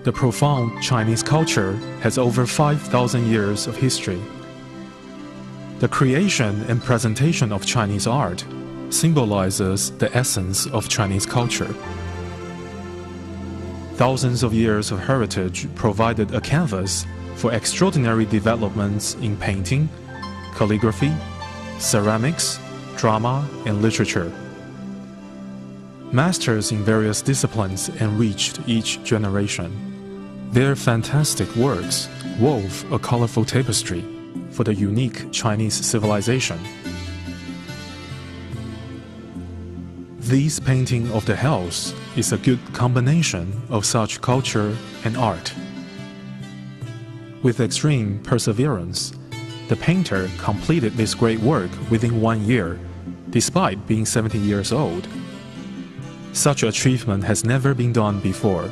The profound Chinese culture has over 5,000 years of history. The creation and presentation of Chinese art symbolizes the essence of Chinese culture. Thousands of years of heritage provided a canvas for extraordinary developments in painting, calligraphy, ceramics, drama, and literature. Masters in various disciplines enriched each generation. Their fantastic works wove a colorful tapestry for the unique Chinese civilization. This painting of the hells is a good combination of such culture and art. With extreme perseverance, the painter completed this great work within 1 year, despite being 70 years old. Such achievement has never been done before.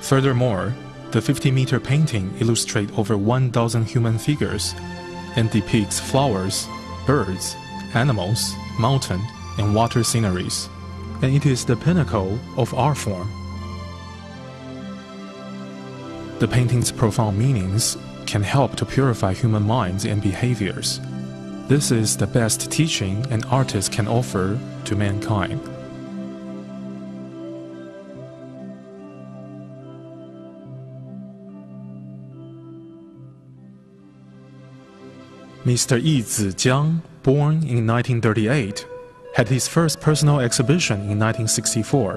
Furthermore, the 50-meter painting illustrates over 1,000 human figures and depicts flowers, birds, animals, mountain, and water sceneries, and it is the pinnacle of art form. The painting's profound meanings can help to purify human minds and behaviors. This is the best teaching an artist can offer to mankind. Mr. Yi Zijiang, born in 1938, had his first personal exhibition in 1964.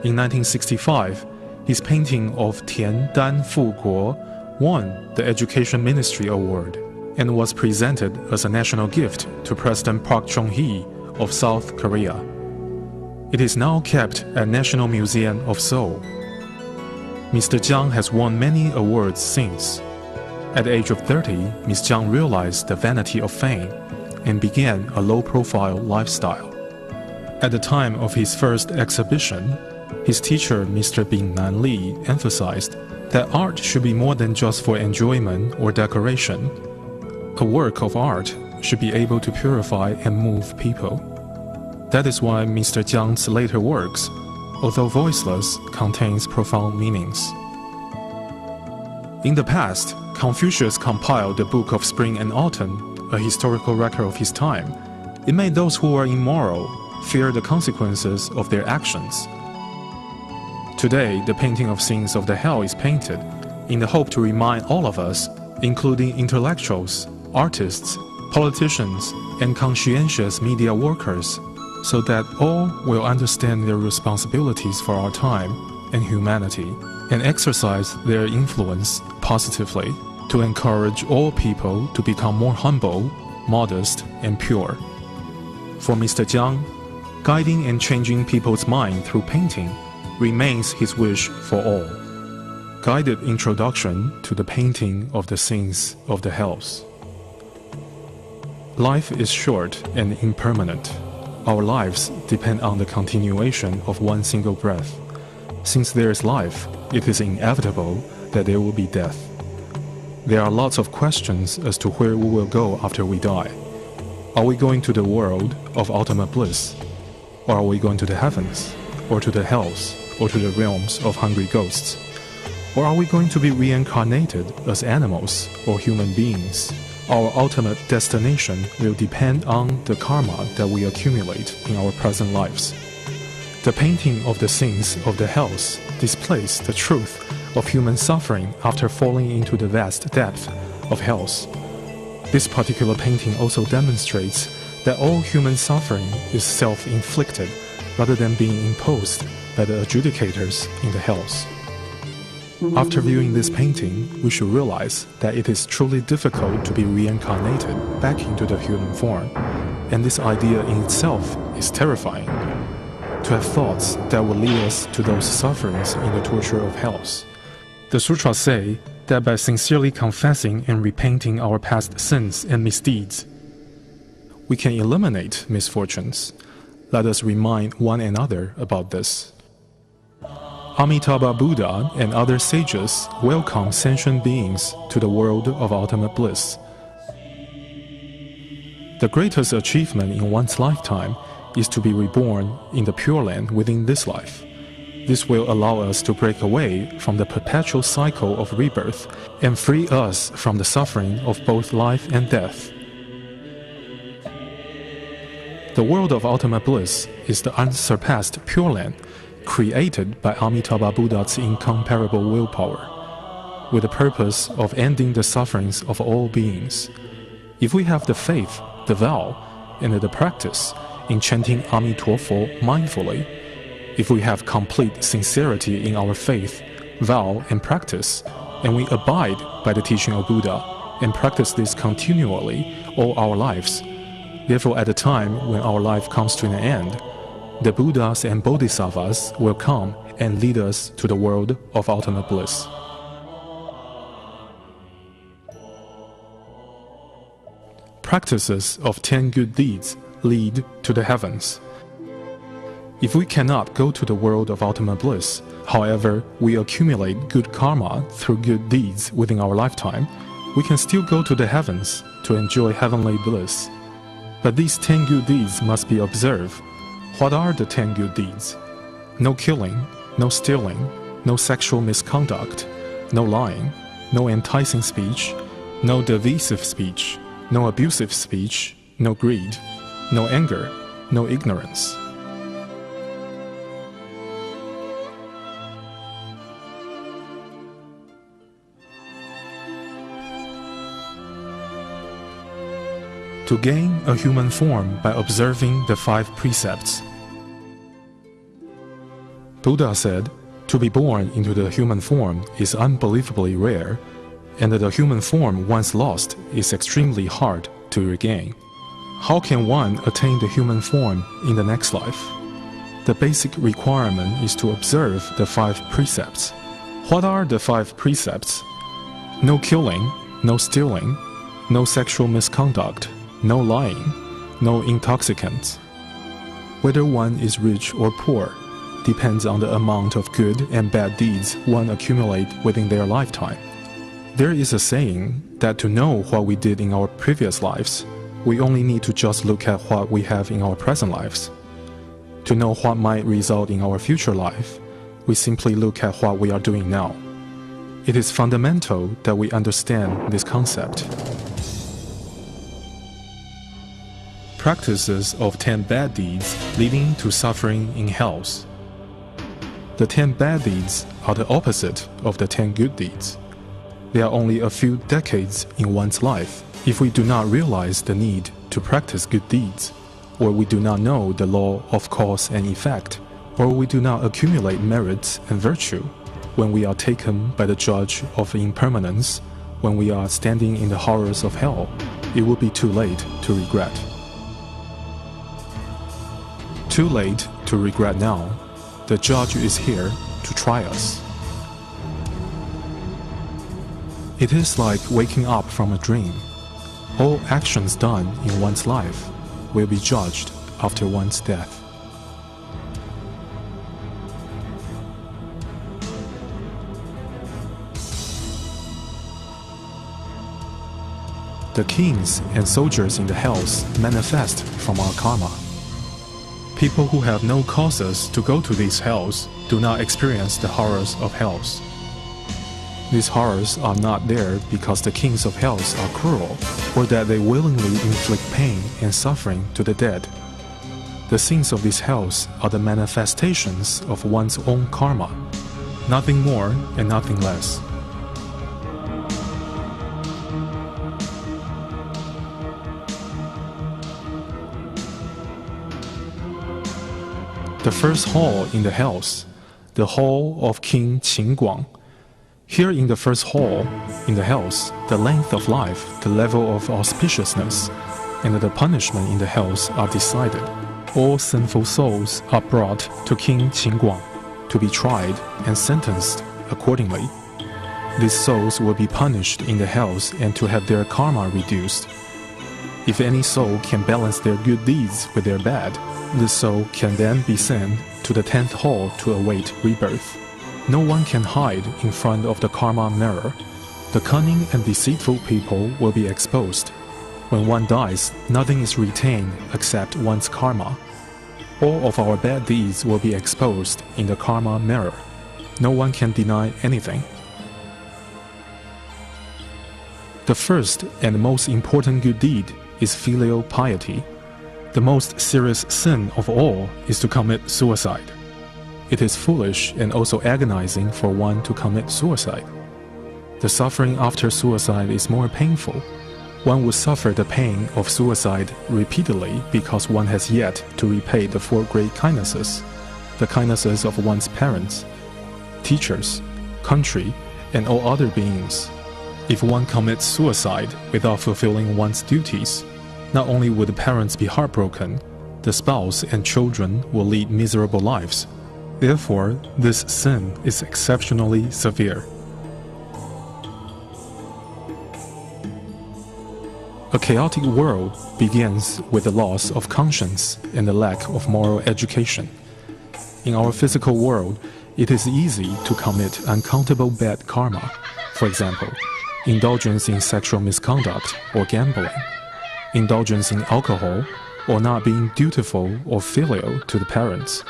In 1965, his painting of Tian Dan Fu Guo won the Education Ministry Award and was presented as a national gift to President Park Chung-hee of South Korea. It is now kept at National Museum of Seoul. Mr. Jiang has won many awards since. At the age of 30, Ms. Jiang realized the vanity of fame and began a low-profile lifestyle. At the time of his first exhibition, his teacher, Mr. Bin Nan Li, emphasized that art should be more than just for enjoyment or decoration. A work of art should be able to purify and move people. That is why Mr. Jiang's later works, although voiceless, contains profound meanings. In the past, Confucius compiled the Book of Spring and Autumn, a historical record of his time. It made those who are immoral fear the consequences of their actions. Today, the painting of scenes of the hell is painted in the hope to remind all of us, including intellectuals, artists, politicians, and conscientious media workers, so that all will understand their responsibilities for our time and humanity, and exercise their influence positively to encourage all people to become more humble, modest, and pure. For Mr. Jiang, guiding and changing people's mind through painting remains his wish for all. Guided introduction to the painting of the scenes of the hells. Life is short and impermanent. Our lives depend on the continuation of one single breath. Since there is life, it is inevitable that there will be death. There are lots of questions as to where we will go after we die. Are we going to the world of ultimate bliss? Or are we going to the heavens? Or to the hells? Or to the realms of hungry ghosts? Or are we going to be reincarnated as animals or human beings? Our ultimate destination will depend on the karma that we accumulate in our present lives. The painting of the scenes of the hells displays the truth of human suffering after falling into the vast depth of hells. This particular painting also demonstrates that all human suffering is self-inflicted rather than being imposed by the adjudicators in the hells. After viewing this painting, we should realize that it is truly difficult to be reincarnated back into the human form, and this idea in itself is terrifying. To have thoughts that will lead us to those sufferings in the torture of hells. The sutras say that by sincerely confessing and repenting our past sins and misdeeds, we can eliminate misfortunes. Let us remind one another about this. Amitabha Buddha and other sages welcome sentient beings to the world of ultimate bliss. The greatest achievement in one's lifetime is to be reborn in the Pure Land within this life. This will allow us to break away from the perpetual cycle of rebirth and free us from the suffering of both life and death. The world of ultimate bliss is the unsurpassed Pure Land, created by Amitabha Buddha's incomparable willpower, with the purpose of ending the sufferings of all beings. If we have the faith, the vow, and the practice in chanting Amitofo mindfully, if we have complete sincerity in our faith, vow, and practice, and we abide by the teaching of Buddha and practice this continually all our lives, therefore at the time when our life comes to an end, the Buddhas and Bodhisattvas will come and lead us to the world of ultimate bliss. Practices of 10 good deeds lead to the heavens. If we cannot go to the world of ultimate bliss, however, we accumulate good karma through good deeds within our lifetime, we can still go to the heavens to enjoy heavenly bliss. But these 10 good deeds must be observed. What are the 10 good deeds? No killing, no stealing, no sexual misconduct, no lying, no enticing speech, no divisive speech, no abusive speech, no greed, no anger, no ignorance. To gain a human form by observing the 5 precepts. Buddha said, to be born into the human form is unbelievably rare, and that the human form once lost is extremely hard to regain. How can one attain the human form in the next life? The basic requirement is to observe the 5 precepts. What are the 5 precepts? No killing, no stealing, no sexual misconduct, no lying, no intoxicants. Whether one is rich or poor depends on the amount of good and bad deeds one accumulates within their lifetime. There is a saying that to know what we did in our previous lives, we only need to just look at what we have in our present lives. To know what might result in our future life, we simply look at what we are doing now. It is fundamental that we understand this concept. Practices of 10 bad deeds leading to suffering in hells. The 10 bad deeds are the opposite of the 10 good deeds. They are only a few decades in one's life if we do not realize the need to practice good deeds, or we do not know the law of cause and effect, or we do not accumulate merits and virtue. When we are taken by the judge of impermanence, when we are standing in the horrors of hell, it will be too late to regret. Too late to regret now. The judge is here to try us. It is like waking up from a dream. All actions done in one's life will be judged after one's death. The kings and soldiers in the hells manifest from our karma. People who have no causes to go to these hells do not experience the horrors of hells. These horrors are not there because the kings of hells are cruel, or that they willingly inflict pain and suffering to the dead. The sins of these hells are the manifestations of one's own karma, nothing more and nothing less. The first hall in the hells, the hall of King Qin. Here in the first hall in the hells, the length of life, the level of auspiciousness, and the punishment in the hells are decided. All sinful souls are brought to King Qin to be tried and sentenced accordingly. These souls will be punished in the hells and to have their karma reduced. If any soul can balance their good deeds with their bad, this soul can then be sent to the 10th hall to await rebirth. No one can hide in front of the karma mirror. The cunning and deceitful people will be exposed. When one dies, nothing is retained except one's karma. All of our bad deeds will be exposed in the karma mirror. No one can deny anything. The first and most important good deed is filial piety. The most serious sin of all is to commit suicide. It is foolish and also agonizing for one to commit suicide. The suffering after suicide is more painful. One would suffer the pain of suicide repeatedly because one has yet to repay the four great kindnesses, the kindnesses of one's parents, teachers, country, and all other beings. If one commits suicide without fulfilling one's duties, not only would the parents be heartbroken, the spouse and children will lead miserable lives. Therefore, this sin is exceptionally severe. A chaotic world begins with the loss of conscience and the lack of moral education. In our physical world, it is easy to commit uncountable bad karma. For example, indulgence in sexual misconduct or gambling, indulgence in alcohol, or not being dutiful or filial to the parents,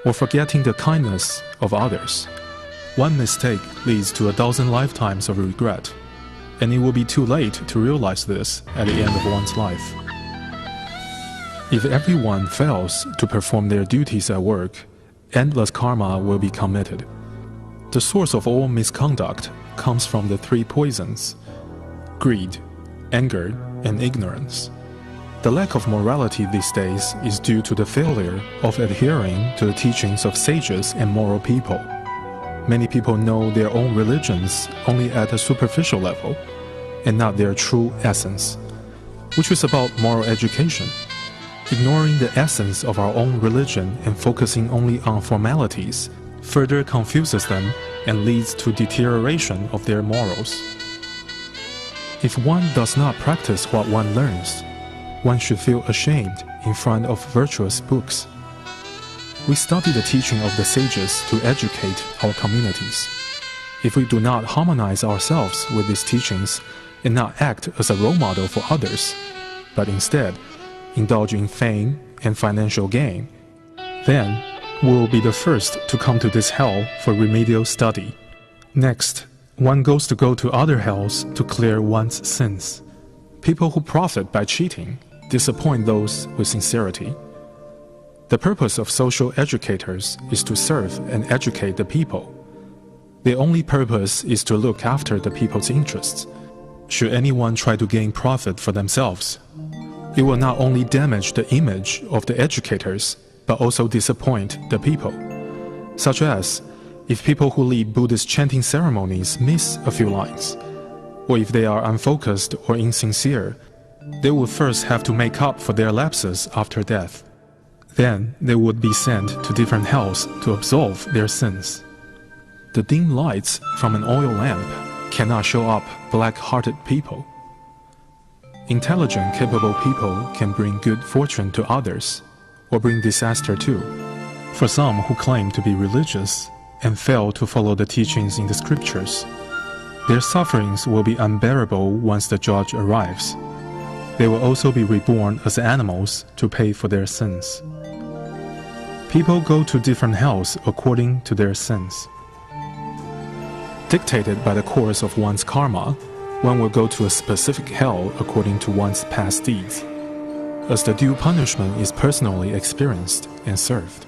or forgetting the kindness of others. One mistake leads to 1,000 lifetimes of regret, and it will be too late to realize this at the end of one's life. If everyone fails to perform their duties at work, endless karma will be committed. The source of all misconduct comes from the three poisons: greed, anger, and ignorance. The lack of morality these days is due to the failure of adhering to the teachings of sages and moral people. Many people know their own religions only at a superficial level, and not their true essence, which is about moral education. Ignoring the essence of our own religion and focusing only on formalities further confuses them and leads to deterioration of their morals. If one does not practice what one learns, one should feel ashamed in front of virtuous books. We study the teaching of the sages to educate our communities. If we do not harmonize ourselves with these teachings and not act as a role model for others, but instead indulge in fame and financial gain, then we will be the first to come to this hell for remedial study. Next, one goes to other hells to clear one's sins. People who profit by cheating disappoint those with sincerity. The purpose of social educators is to serve and educate the people. Their only purpose is to look after the people's interests. Should anyone try to gain profit for themselves, it will not only damage the image of the educators, but also disappoint the people. Such as, if people who lead Buddhist chanting ceremonies miss a few lines, or if they are unfocused or insincere, they would first have to make up for their lapses after death. Then they would be sent to different hells to absolve their sins. The dim lights from an oil lamp cannot show up black-hearted people. Intelligent, capable people can bring good fortune to others, or bring disaster too. For some who claim to be religious and fail to follow the teachings in the scriptures, their sufferings will be unbearable once the judge arrives. They will also be reborn as animals to pay for their sins. People go to different hells according to their sins. Dictated by the course of one's karma, one will go to a specific hell according to one's past deeds, as the due punishment is personally experienced and served.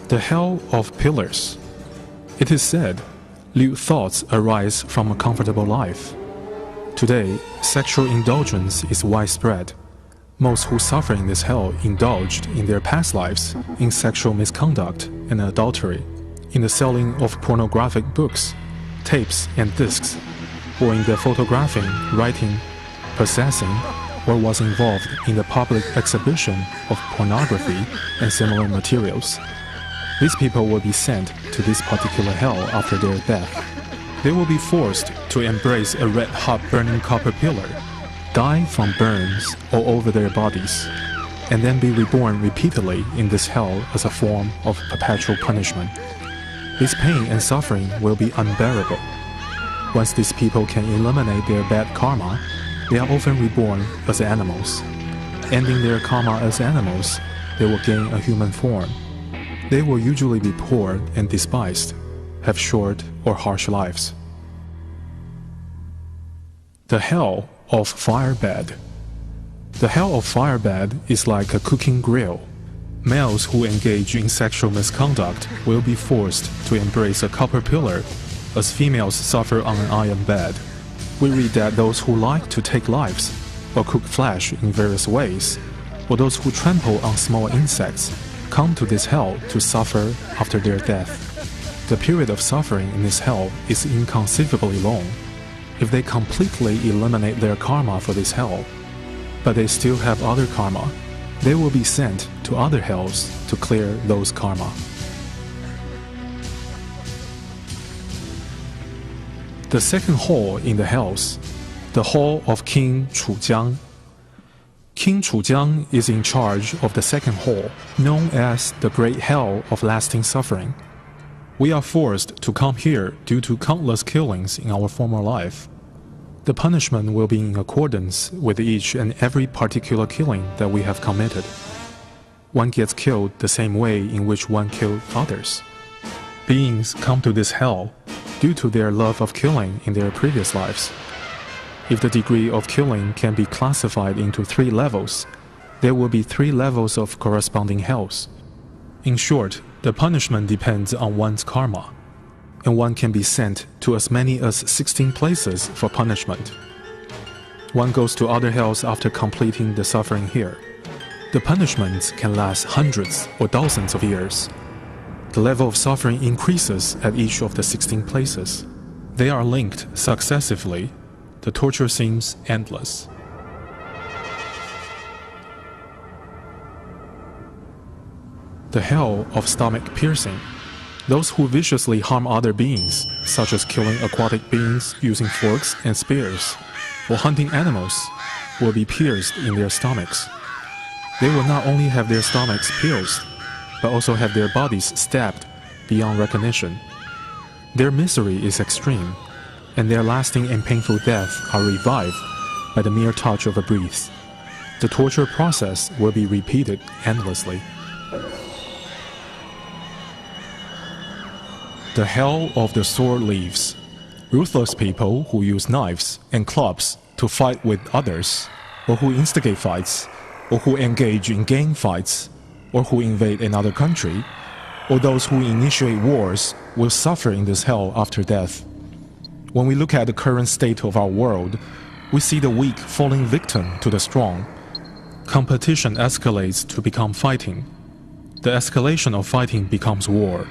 The hell of pillars. It is said, lewd thoughts arise from a comfortable life. Today, sexual indulgence is widespread. Most who suffer in this hell indulged in their past lives in sexual misconduct and adultery, in the selling of pornographic books, tapes and discs, or in the photographing, writing, possessing, or was involved in the public exhibition of pornography and similar materials. These people will be sent to this particular hell after their death. They will be forced to embrace a red-hot burning copper pillar, die from burns all over their bodies, and then be reborn repeatedly in this hell as a form of perpetual punishment. This pain and suffering will be unbearable. Once these people can eliminate their bad karma, They are often reborn as animals. Ending their karma as animals, they will gain a human form. They will usually be poor and despised, have short or harsh lives. The Hell of Firebed. The Hell of Firebed is like a cooking grill. Males who engage in sexual misconduct will be forced to embrace a copper pillar, as females suffer on an iron bed. We read that those who like to take lives, or cook flesh in various ways, or those who trample on small insects, come to this hell to suffer after their death. The period of suffering in this hell is inconceivably long. If they completely eliminate their karma for this hell, but they still have other karma, they will be sent to other hells to clear those karma. The second hall in the hells, the Hall of King Chujiang. King Chujiang is in charge of the second hall, known as the Great Hell of Lasting Suffering. We are forced to come here due to countless killings in our former life. The punishment will be in accordance with each and every particular killing that we have committed. One gets killed the same way in which one killed others. Beings come to this hell due to their love of killing in their previous lives. If the degree of killing can be classified into 3 levels, there will be 3 levels of corresponding hells. In short, the punishment depends on one's karma, and one can be sent to as many as 16 places for punishment. One goes to other hells after completing the suffering here. The punishments can last hundreds or thousands of years. The level of suffering increases at each of the 16 places. They are linked successively. The torture seems endless. The Hell of Stomach Piercing. Those who viciously harm other beings, such as killing aquatic beings using forks and spears, or hunting animals, will be pierced in their stomachs. They will not only have their stomachs pierced, but also have their bodies stabbed beyond recognition. Their misery is extreme, and their lasting and painful death are revived by the mere touch of a breeze. The torture process will be repeated endlessly. The Hell of the Sword Leaves. Ruthless people who use knives and clubs to fight with others, or who instigate fights, or who engage in gang fights, or who invade another country, or those who initiate wars will suffer in this hell after death. When we look at the current state of our world, we see the weak falling victim to the strong. Competition escalates to become fighting. The escalation of fighting becomes war.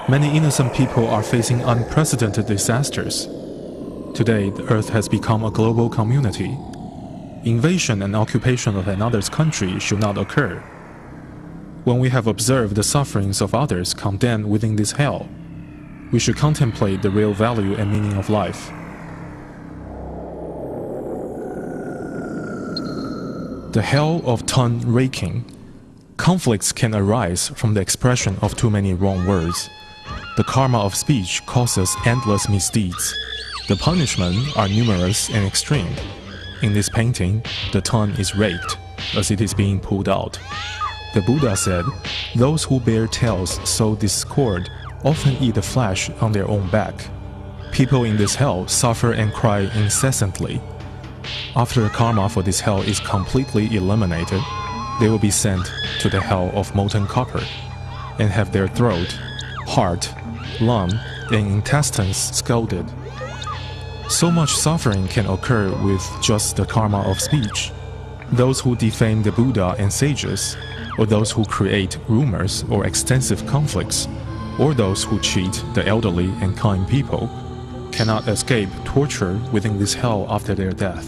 Many innocent people are facing unprecedented disasters. Today, the earth has become a global community. Invasion and occupation of another's country should not occur. When we have observed the sufferings of others condemned within this hell, we should contemplate the real value and meaning of life. The Hell of Tongue Raking. Conflicts can arise from the expression of too many wrong words. The karma of speech causes endless misdeeds. The punishments are numerous and extreme. In this painting, the tongue is raked as it is being pulled out. The Buddha said, "Those who bear tales sow discord often eat the flesh on their own back." People in this hell suffer and cry incessantly. After the karma for this hell is completely eliminated, they will be sent to the hell of molten copper and have their throat, heart, lung, and intestines scalded. So much suffering can occur with just the karma of speech. Those who defame the Buddha and sages, or those who create rumors or extensive conflicts, or those who cheat the elderly and kind people, cannot escape torture within this hell after their death.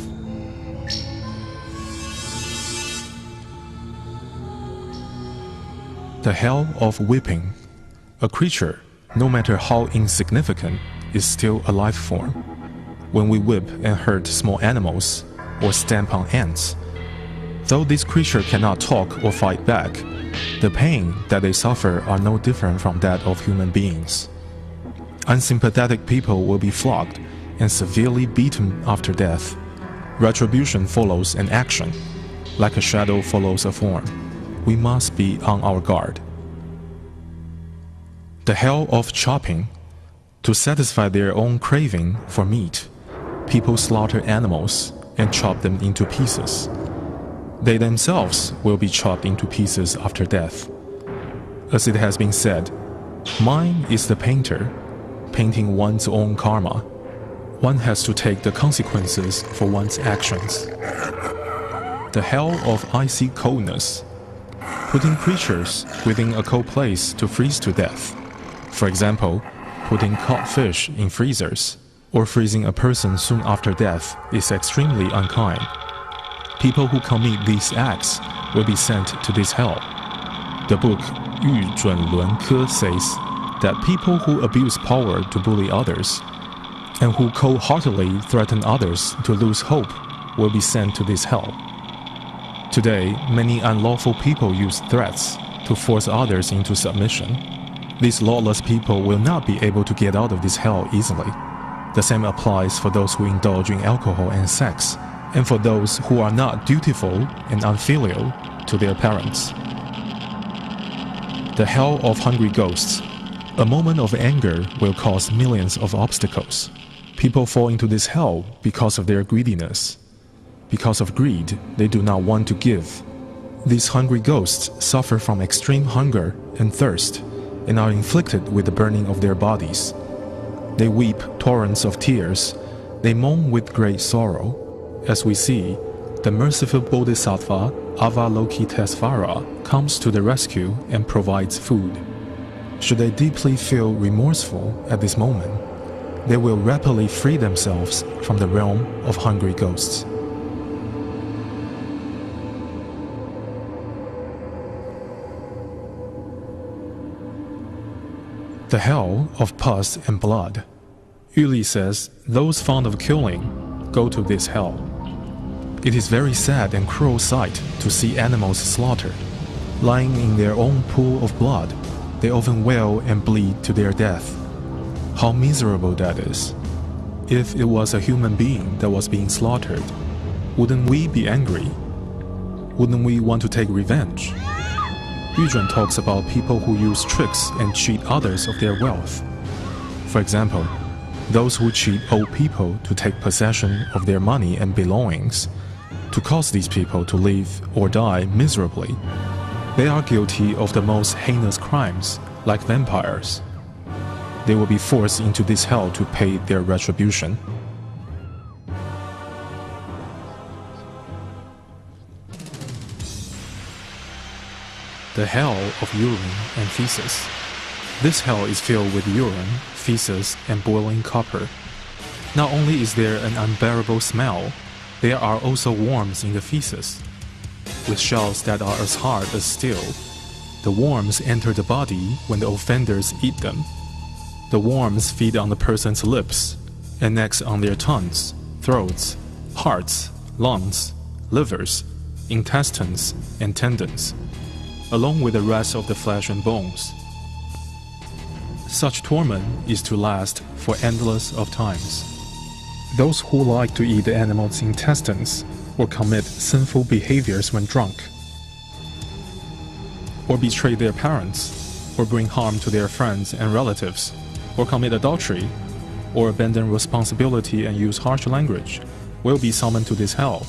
The Hell of Whipping. A creature, no matter how insignificant, is still a life form. When we whip and hurt small animals, or stamp on ants, though this creature cannot talk or fight back, the pain that they suffer are no different from that of human beings. Unsympathetic people will be flogged and severely beaten after death. Retribution follows an action, like a shadow follows a form. We must be on our guard. The hell of chopping. To satisfy their own craving for meat, people slaughter animals and chop them into pieces. They themselves will be chopped into pieces after death. As it has been said, mine is the painter, painting one's own karma. One has to take the consequences for one's actions. The hell of icy coldness. Putting creatures within a cold place to freeze to death. For example, putting caught fish in freezers or freezing a person soon after death is extremely unkind. People who commit these acts will be sent to this hell. The book Yu Zhun Lun Ke says that people who abuse power to bully others and who cold-heartedly threaten others to lose hope will be sent to this hell. Today, many unlawful people use threats to force others into submission. These lawless people will not be able to get out of this hell easily. The same applies for those who indulge in alcohol and sex, and for those who are not dutiful and unfilial to their parents. The hell of hungry ghosts. A moment of anger will cause millions of obstacles. People fall into this hell because of their greediness. Because of greed, they do not want to give. These hungry ghosts suffer from extreme hunger and thirst, and are inflicted with the burning of their bodies. They weep torrents of tears. They moan with great sorrow. As we see, the merciful Bodhisattva Avalokitesvara comes to the rescue and provides food. Should they deeply feel remorseful at this moment, they will rapidly free themselves from the realm of hungry ghosts. The hell of pus and blood. Yuli says those fond of killing go to this hell. It is very sad and cruel sight to see animals slaughtered. Lying in their own pool of blood, they often wail and bleed to their death. How miserable that is. If it was a human being that was being slaughtered, wouldn't we be angry? Wouldn't we want to take revenge? Yuzhen talks about people who use tricks and cheat others of their wealth. For example, those who cheat old people to take possession of their money and belongings, to cause these people to live or die miserably. They are guilty of the most heinous crimes, like vampires. They will be forced into this hell to pay their retribution. The hell of urine and feces. This hell is filled with urine, feces, and boiling copper. Not only is there an unbearable smell, there are also worms in the feces, with shells that are as hard as steel. The worms enter the body when the offenders eat them. The worms feed on the person's lips and next on their tongues, throats, hearts, lungs, livers, intestines, and tendons, along with the rest of the flesh and bones. Such torment is to last for endless of times. Those who like to eat the animal's intestines or commit sinful behaviors when drunk, or betray their parents, or bring harm to their friends and relatives, or commit adultery, or abandon responsibility and use harsh language, will be summoned to this hell.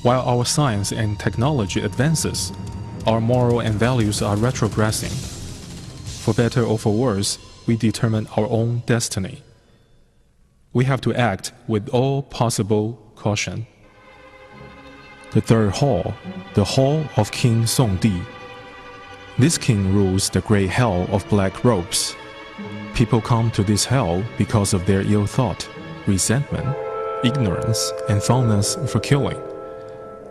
While our science and technology advances, our moral and values are retrogressing. For better or for worse, we determine our own destiny. We have to act with all possible caution. The third hall, the Hall of King Songdi. This king rules the great hell of black robes. People come to this hell because of their ill thought, resentment, ignorance, and fondness for killing.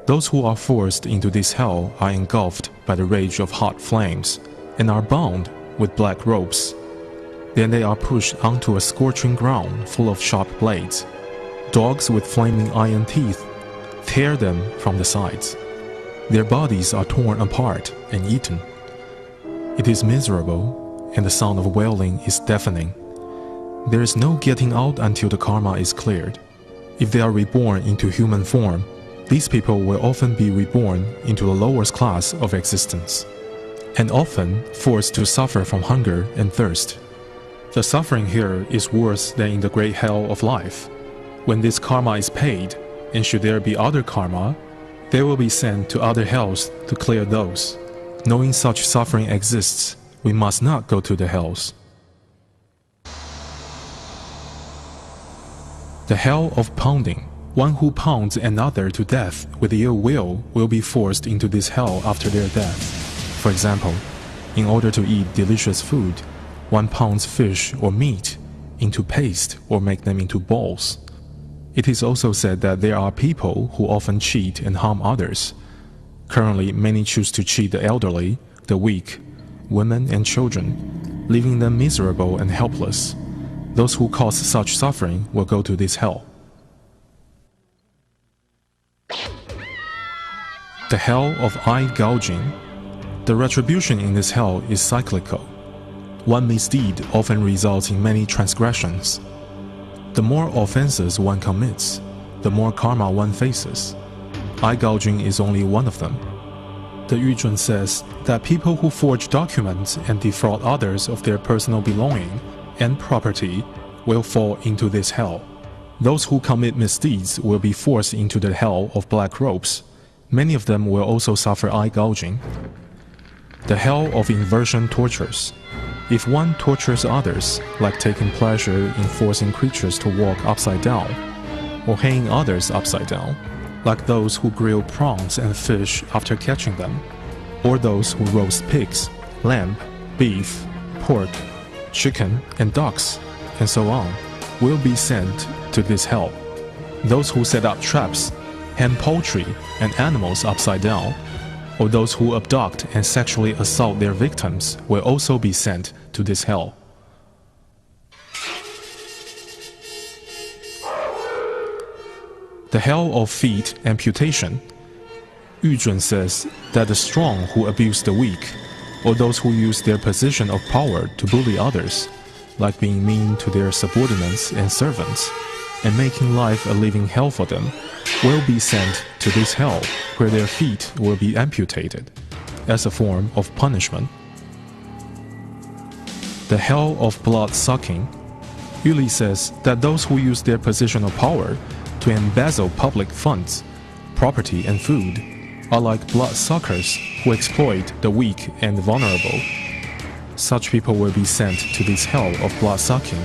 Those who are forced into this hell are engulfed by the rage of hot flames and are bound with black ropes. Then they are pushed onto a scorching ground full of sharp blades. Dogs with flaming iron teeth tear them from the sides. Their bodies are torn apart and eaten. It is miserable, and the sound of wailing is deafening. There is no getting out until the karma is cleared. If they are reborn into human form, these people will often be reborn into the lowest class of existence, and often forced to suffer from hunger and thirst. The suffering here is worse than in the great hell of life. When this karma is paid, and should there be other karma, they will be sent to other hells to clear those. Knowing such suffering exists, we must not go to the hells. The hell of pounding. One who pounds another to death with ill will be forced into this hell after their death. For example, in order to eat delicious food, one pounds fish or meat into paste or make them into balls. It is also said that there are people who often cheat and harm others. Currently, many choose to cheat the elderly, the weak, women and children, leaving them miserable and helpless. Those who cause such suffering will go to this hell. The hell of eye gouging. The retribution in this hell is cyclical. One misdeed often results in many transgressions. The more offenses one commits, the more karma one faces. Eye gouging is only one of them. The Yuzhun says that people who forge documents and defraud others of their personal belonging and property will fall into this hell. Those who commit misdeeds will be forced into the hell of black ropes. Many of them will also suffer eye gouging. The hell of inversion tortures. If one tortures others, like taking pleasure in forcing creatures to walk upside down, or hanging others upside down, like those who grill prawns and fish after catching them, or those who roast pigs, lamb, beef, pork, chicken, and ducks, and so on, will be sent to this hell. Those who set up traps, hang poultry and animals upside down, or those who abduct and sexually assault their victims will also be sent to this hell. The hell of feet amputation. Yuzhun says that the strong who abuse the weak, or those who use their position of power to bully others, like being mean to their subordinates and servants, and making life a living hell for them, will be sent to this hell where their feet will be amputated, as a form of punishment. The hell of blood-sucking. Yuli says that those who use their position of power to embezzle public funds, property and food are like blood-suckers who exploit the weak and vulnerable. Such people will be sent to this hell of blood-sucking.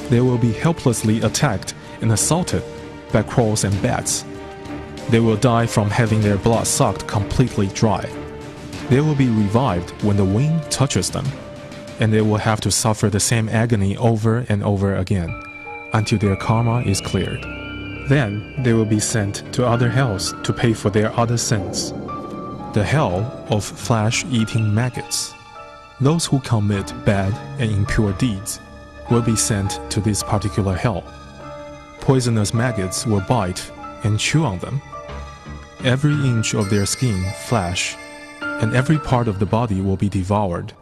They will be helplessly attacked and assaulted by crows and bats. They will die from having their blood sucked completely dry. They will be revived when the wind touches them, and they will have to suffer the same agony over and over again until their karma is cleared. Then they will be sent to other hells to pay for their other sins. The hell of flesh-eating maggots. Those who commit bad and impure deeds will be sent to this particular hell. Poisonous maggots will bite and chew on them. Every inch of their skin, flesh, and every part of the body will be devoured.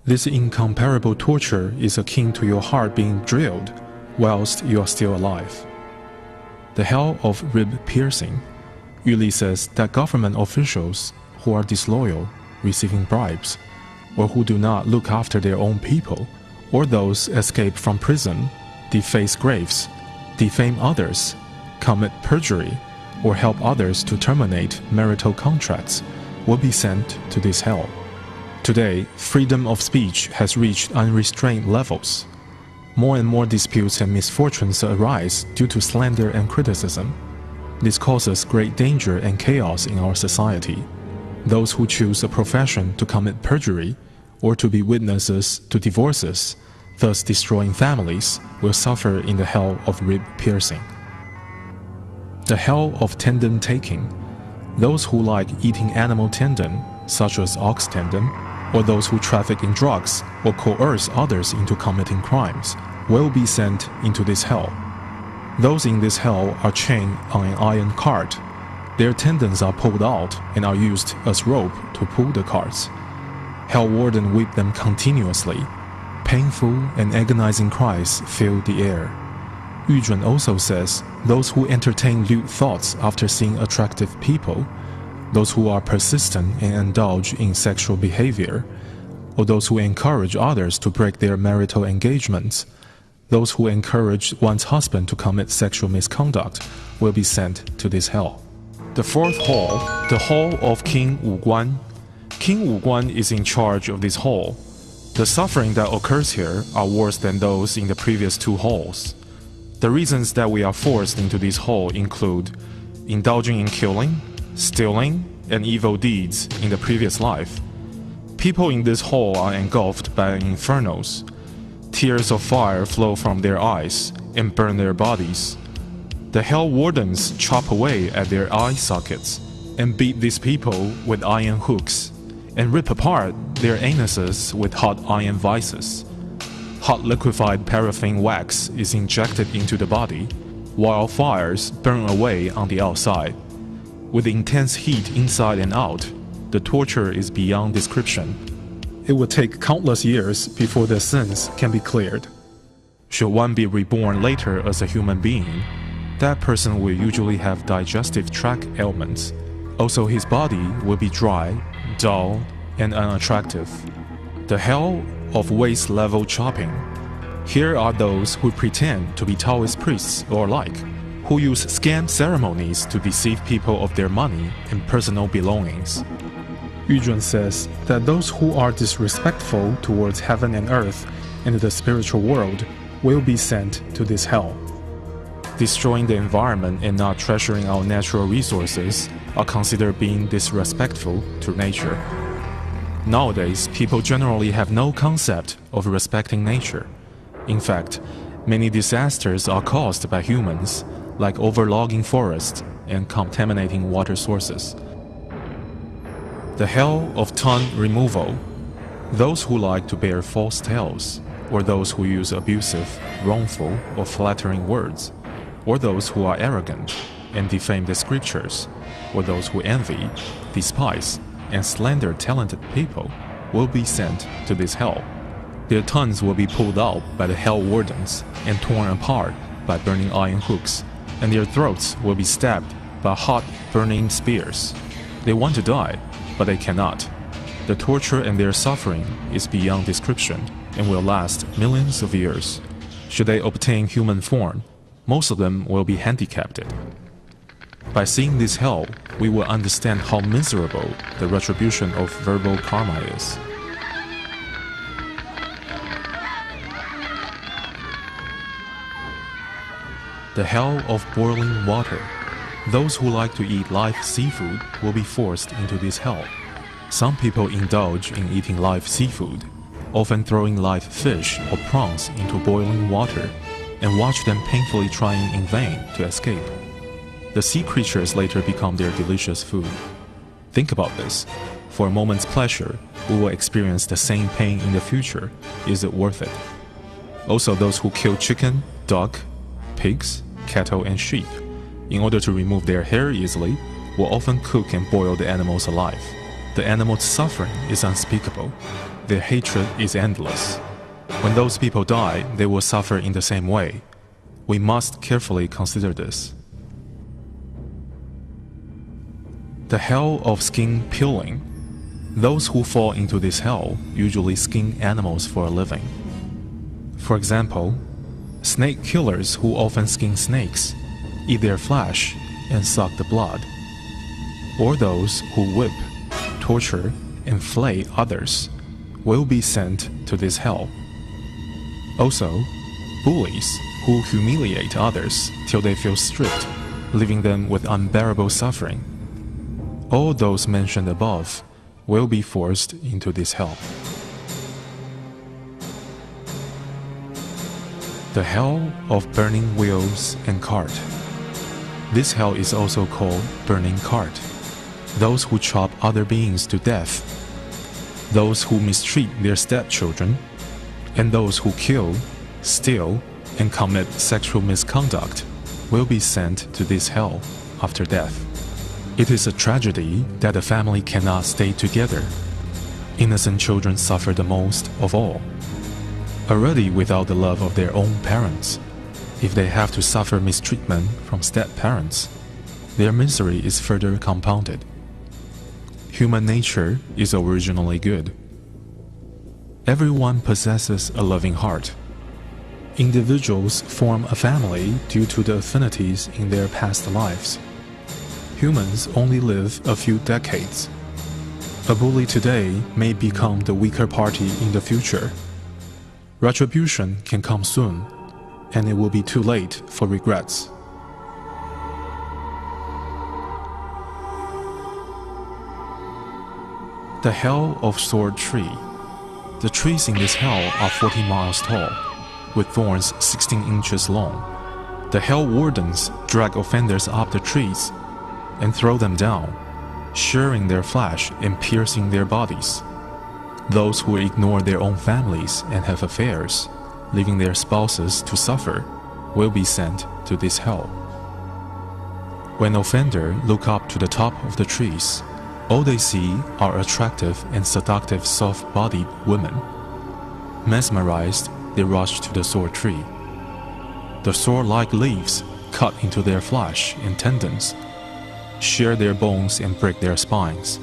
This incomparable torture is akin to your heart being drilled whilst you are still alive. The hell of rib piercing. Yuli says that government officials who are disloyal, receiving bribes, or who do not look after their own people, or those escaped from prison, deface graves, defame others, commit perjury, or help others to terminate marital contracts, will be sent to this hell. Today, freedom of speech has reached unrestrained levels. More and more disputes and misfortunes arise due to slander and criticism. This causes great danger and chaos in our society. Those who choose a profession to commit perjury or to be witnesses to divorces, thus destroying families, will suffer in the hell of rib piercing. The hell of tendon taking. Those who like eating animal tendon, such as ox tendon, or those who traffic in drugs or coerce others into committing crimes, will be sent into this hell. Those in this hell are chained on an iron cart. Their tendons are pulled out and are used as rope to pull the carts. Hell warden whip them continuously. Painful and agonizing cries fill the air. Yu Jun also says those who entertain lewd thoughts after seeing attractive people, those who are persistent and indulge in sexual behavior, or those who encourage others to break their marital engagements, those who encourage one's husband to commit sexual misconduct will be sent to this hell. The fourth hall, the hall of King Wu Guan. King Wu Guan is in charge of this hall. The suffering that occurs here are worse than those in the previous two halls. The reasons that we are forced into this hall include indulging in killing, stealing, and evil deeds in the previous life. People in this hall are engulfed by infernos. Tears of fire flow from their eyes and burn their bodies. The hell wardens chop away at their eye sockets and beat these people with iron hooks and rip apart their anuses with hot iron vices. Hot liquefied paraffin wax is injected into the body, while fires burn away on the outside. With intense heat inside and out, the torture is beyond description. It would take countless years before their sins can be cleared. Should one be reborn later as a human being, that person will usually have digestive tract ailments. Also, his body will be dry, dull, and unattractive. The hell of waist-level chopping. Here are those who pretend to be Taoist priests or like, who use scam ceremonies to deceive people of their money and personal belongings. Yu Jun says that those who are disrespectful towards heaven and earth and the spiritual world will be sent to this hell. Destroying the environment and not treasuring our natural resources are considered being disrespectful to nature. Nowadays, people generally have no concept of respecting nature. In fact, many disasters are caused by humans, like overlogging forests and contaminating water sources. The hell of tongue removal. Those who like to bear false tales, or those who use abusive, wrongful, or flattering words, or those who are arrogant and defame the scriptures, or those who envy, despise, and slander talented people, will be sent to this hell. Their tongues will be pulled out by the hell wardens and torn apart by burning iron hooks, and their throats will be stabbed by hot, burning spears. They want to die, but they cannot. The torture and their suffering is beyond description and will last millions of years. Should they obtain human form, most of them will be handicapped. By seeing this hell, we will understand how miserable the retribution of verbal karma is. The hell of boiling water. Those who like to eat live seafood will be forced into this hell. Some people indulge in eating live seafood, often throwing live fish or prawns into boiling water, and watch them painfully trying in vain to escape. The sea creatures later become their delicious food. Think about this. For a moment's pleasure, we will experience the same pain in the future. Is it worth it? Also, those who kill chicken, duck, pigs, cattle, and sheep, in order to remove their hair easily, will often cook and boil the animals alive. The animals' suffering is unspeakable. Their hatred is endless. When those people die, they will suffer in the same way. We must carefully consider this. The hell of skin peeling. Those who fall into this hell usually skin animals for a living. For example, snake killers who often skin snakes, eat their flesh, and suck the blood. Or those who whip, torture, and flay others will be sent to this hell. Also, bullies who humiliate others till they feel stripped, leaving them with unbearable suffering. All those mentioned above will be forced into this hell. The hell of burning wheels and cart. This hell is also called burning cart. Those who chop other beings to death, those who mistreat their stepchildren, and those who kill, steal, and commit sexual misconduct will be sent to this hell after death. It is a tragedy that a family cannot stay together. Innocent children suffer the most of all. Already without the love of their own parents, If they have to suffer mistreatment from step-parents, their misery is further compounded. Human nature is originally good. Everyone possesses a loving heart. Individuals form a family due to the affinities in their past lives. Humans only live a few decades. A bully today may become the weaker party in the future. Retribution can come soon, and it will be too late for regrets. The Hell of Sword Tree. The trees in this hell are 40 miles tall, with thorns 16 inches long. The hell wardens drag offenders up the trees and throw them down, shearing their flesh and piercing their bodies. Those who ignore their own families and have affairs, leaving their spouses to suffer, will be sent to this hell. When offenders look up to the top of the trees, all they see are attractive and seductive soft-bodied women. Mesmerized, they rush to the sword tree. The sword-like leaves cut into their flesh and tendons, shear their bones and break their spines,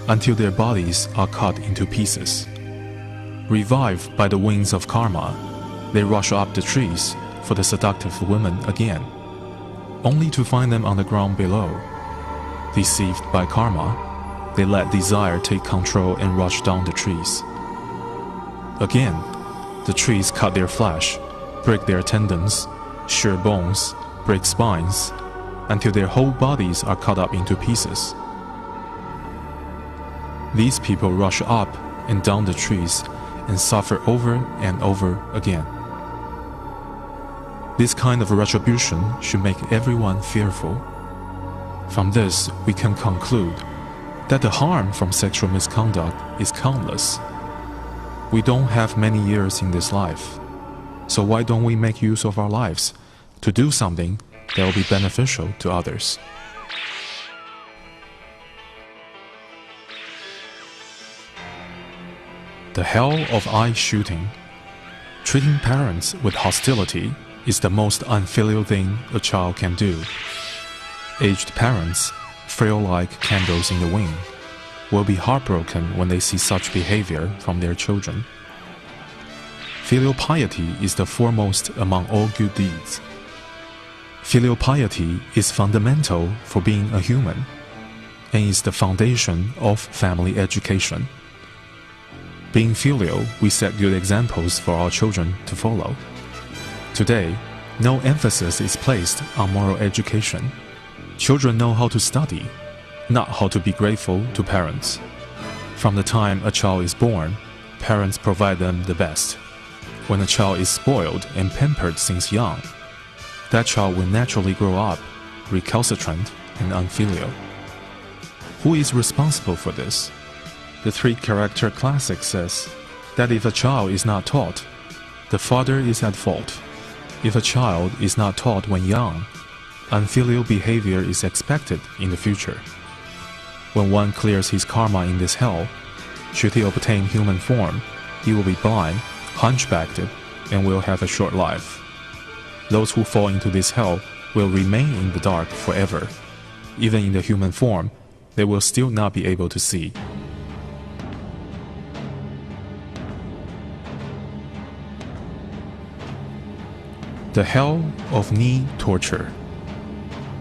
until their bodies are cut into pieces. Revived by the wings of karma, they rush up the trees for the seductive women again, only to find them on the ground below. Deceived by karma, they let desire take control and rush down the trees. Again, the trees cut their flesh, break their tendons, shear bones, break spines, until their whole bodies are cut up into pieces. These people rush up and down the trees and suffer over and over again. This kind of retribution should make everyone fearful. From this, we can conclude that the harm from sexual misconduct is countless. We don't have many years in this life, so why don't we make use of our lives to do something that will be beneficial to others? The hell of eye shooting. Treating parents with hostility is the most unfilial thing a child can do. Aged parents, frail like candles in the wind, will be heartbroken when they see such behavior from their children. Filial piety is the foremost among all good deeds. Filial piety is fundamental for being a human, and is the foundation of family education. Being filial, we set good examples for our children to follow. Today, no emphasis is placed on moral education. Children know how to study, not how to be grateful to parents. From the time a child is born, parents provide them the best. When a child is spoiled and pampered since young, that child will naturally grow up recalcitrant and unfilial. Who is responsible for this? The three-character classic says that if a child is not taught, the father is at fault. If a child is not taught when young, unfilial behavior is expected in the future. When one clears his karma in this hell, should he obtain human form, he will be blind, hunchbacked, and will have a short life. Those who fall into this hell will remain in the dark forever. Even in the human form, they will still not be able to see. The hell of knee torture.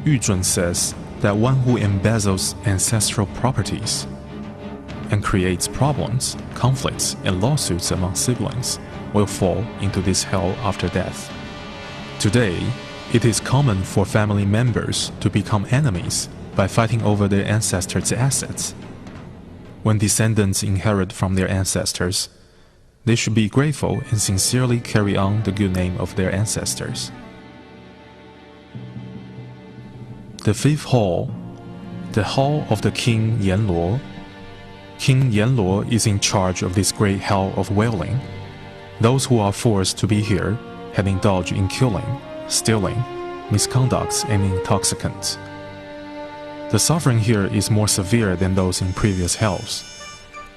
Yu Zun says that one who embezzles ancestral properties and creates problems, conflicts, and lawsuits among siblings will fall into this hell after death. Today, it is common for family members to become enemies by fighting over their ancestors' assets. When descendants inherit from their ancestors, they should be grateful and sincerely carry on the good name of their ancestors. The fifth hall, the hall of the King Yanluo. King Yanluo is in charge of this great hell of wailing. Those who are forced to be here have indulged in killing, stealing, misconducts, and intoxicants. The suffering here is more severe than those in previous hells.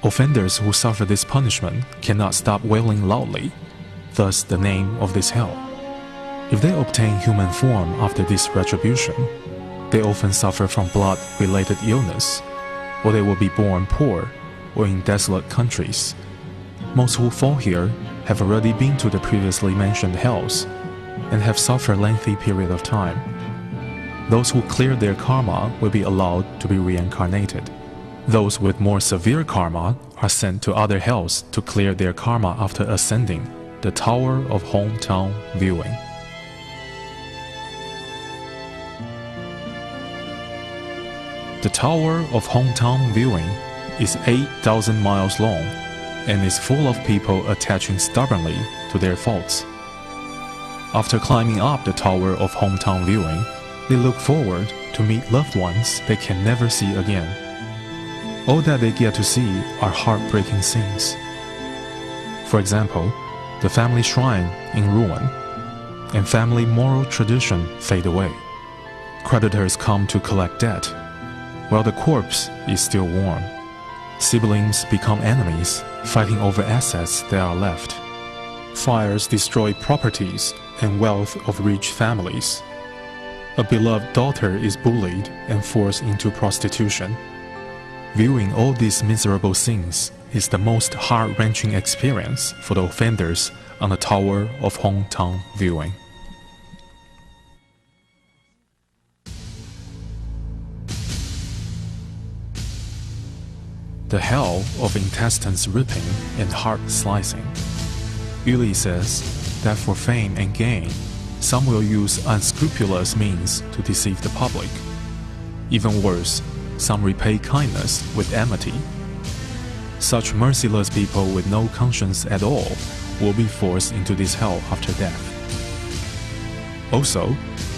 Offenders who suffer this punishment cannot stop wailing loudly, thus the name of this hell. If they obtain human form after this retribution, they often suffer from blood-related illness, or they will be born poor or in desolate countries. Most who fall here have already been to the previously mentioned hells and have suffered a lengthy period of time. Those who clear their karma will be allowed to be reincarnated. Those with more severe karma are sent to other hells to clear their karma after ascending the Tower of Hometown Viewing. The Tower of Hometown Viewing is 8,000 miles long and is full of people attaching stubbornly to their faults. After climbing up the Tower of Hometown Viewing, they look forward to meet loved ones they can never see again. All that they get to see are heartbreaking scenes. For example, the family shrine in ruin, and family moral tradition fade away. Creditors come to collect debt, while the corpse is still warm. Siblings become enemies, fighting over assets that are left. Fires destroy properties and wealth of rich families. A beloved daughter is bullied and forced into prostitution. Viewing all these miserable scenes is the most heart-wrenching experience for the offenders on the Tower of Hometown Viewing. The hell of intestines ripping and heart slicing. Yuli says that for fame and gain, some will use unscrupulous means to deceive the public. Even worse, some repay kindness with enmity. Such merciless people with no conscience at all will be forced into this hell after death. Also,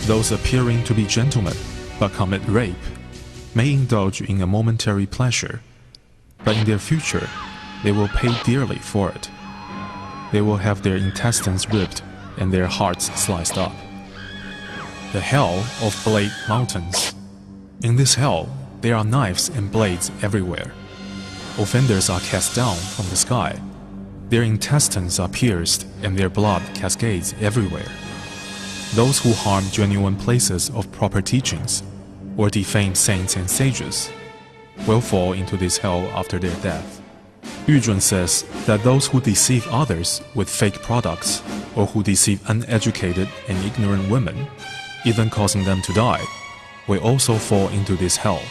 those appearing to be gentlemen but commit rape may indulge in a momentary pleasure, but in their future, they will pay dearly for it. They will have their intestines ripped and their hearts sliced up. The hell of Blade Mountains. In this hell, there are knives and blades everywhere. Offenders are cast down from the sky. Their intestines are pierced and their blood cascades everywhere. Those who harm genuine places of proper teachings or defame saints and sages will fall into this hell after their death. Yuzhun says that those who deceive others with fake products or who deceive uneducated and ignorant women, even causing them to die, will also fall into this hell.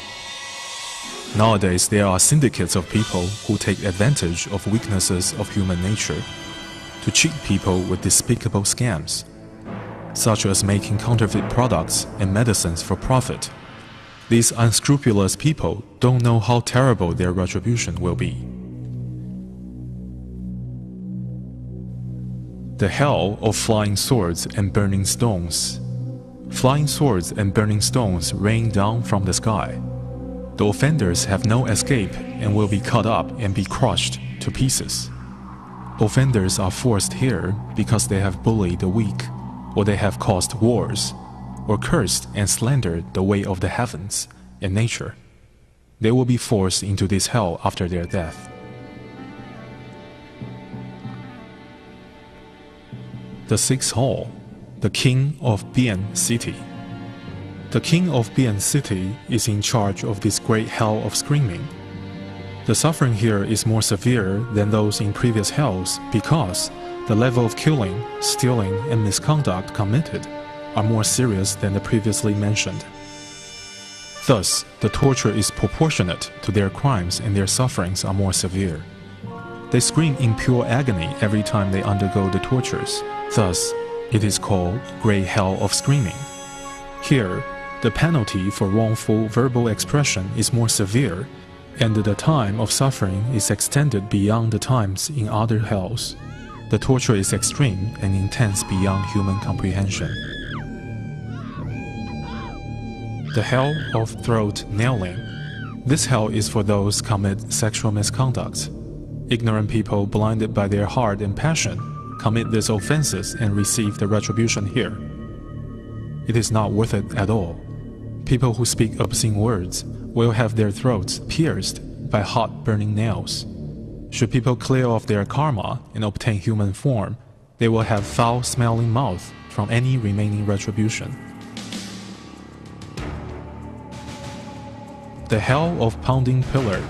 Nowadays, there are syndicates of people who take advantage of weaknesses of human nature to cheat people with despicable scams, such as making counterfeit products and medicines for profit. These unscrupulous people don't know how terrible their retribution will be. The hell of flying swords and burning stones. Flying swords and burning stones rain down from the sky. The offenders have no escape and will be cut up and be crushed to pieces. Offenders are forced here because they have bullied the weak, or they have caused wars, or cursed and slandered the way of the heavens and nature. They will be forced into this hell after their death. The sixth hall, the King of Biến City. The King of Biến City is in charge of this great hell of screaming. The suffering here is more severe than those in previous hells because the level of killing, stealing, and misconduct committed are more serious than the previously mentioned. Thus, the torture is proportionate to their crimes and their sufferings are more severe. They scream in pure agony every time they undergo the tortures. Thus, it is called Great Hell of Screaming. Here, the penalty for wrongful verbal expression is more severe, and the time of suffering is extended beyond the times in other hells. The torture is extreme and intense beyond human comprehension. The hell of throat nailing. This hell is for those who commit sexual misconduct. Ignorant people blinded by their heart and passion commit these offenses and receive the retribution here. It is not worth it at all. People who speak obscene words will have their throats pierced by hot burning nails. Should people clear off their karma and obtain human form, they will have foul-smelling mouth from any remaining retribution. The hell of pounding pillar.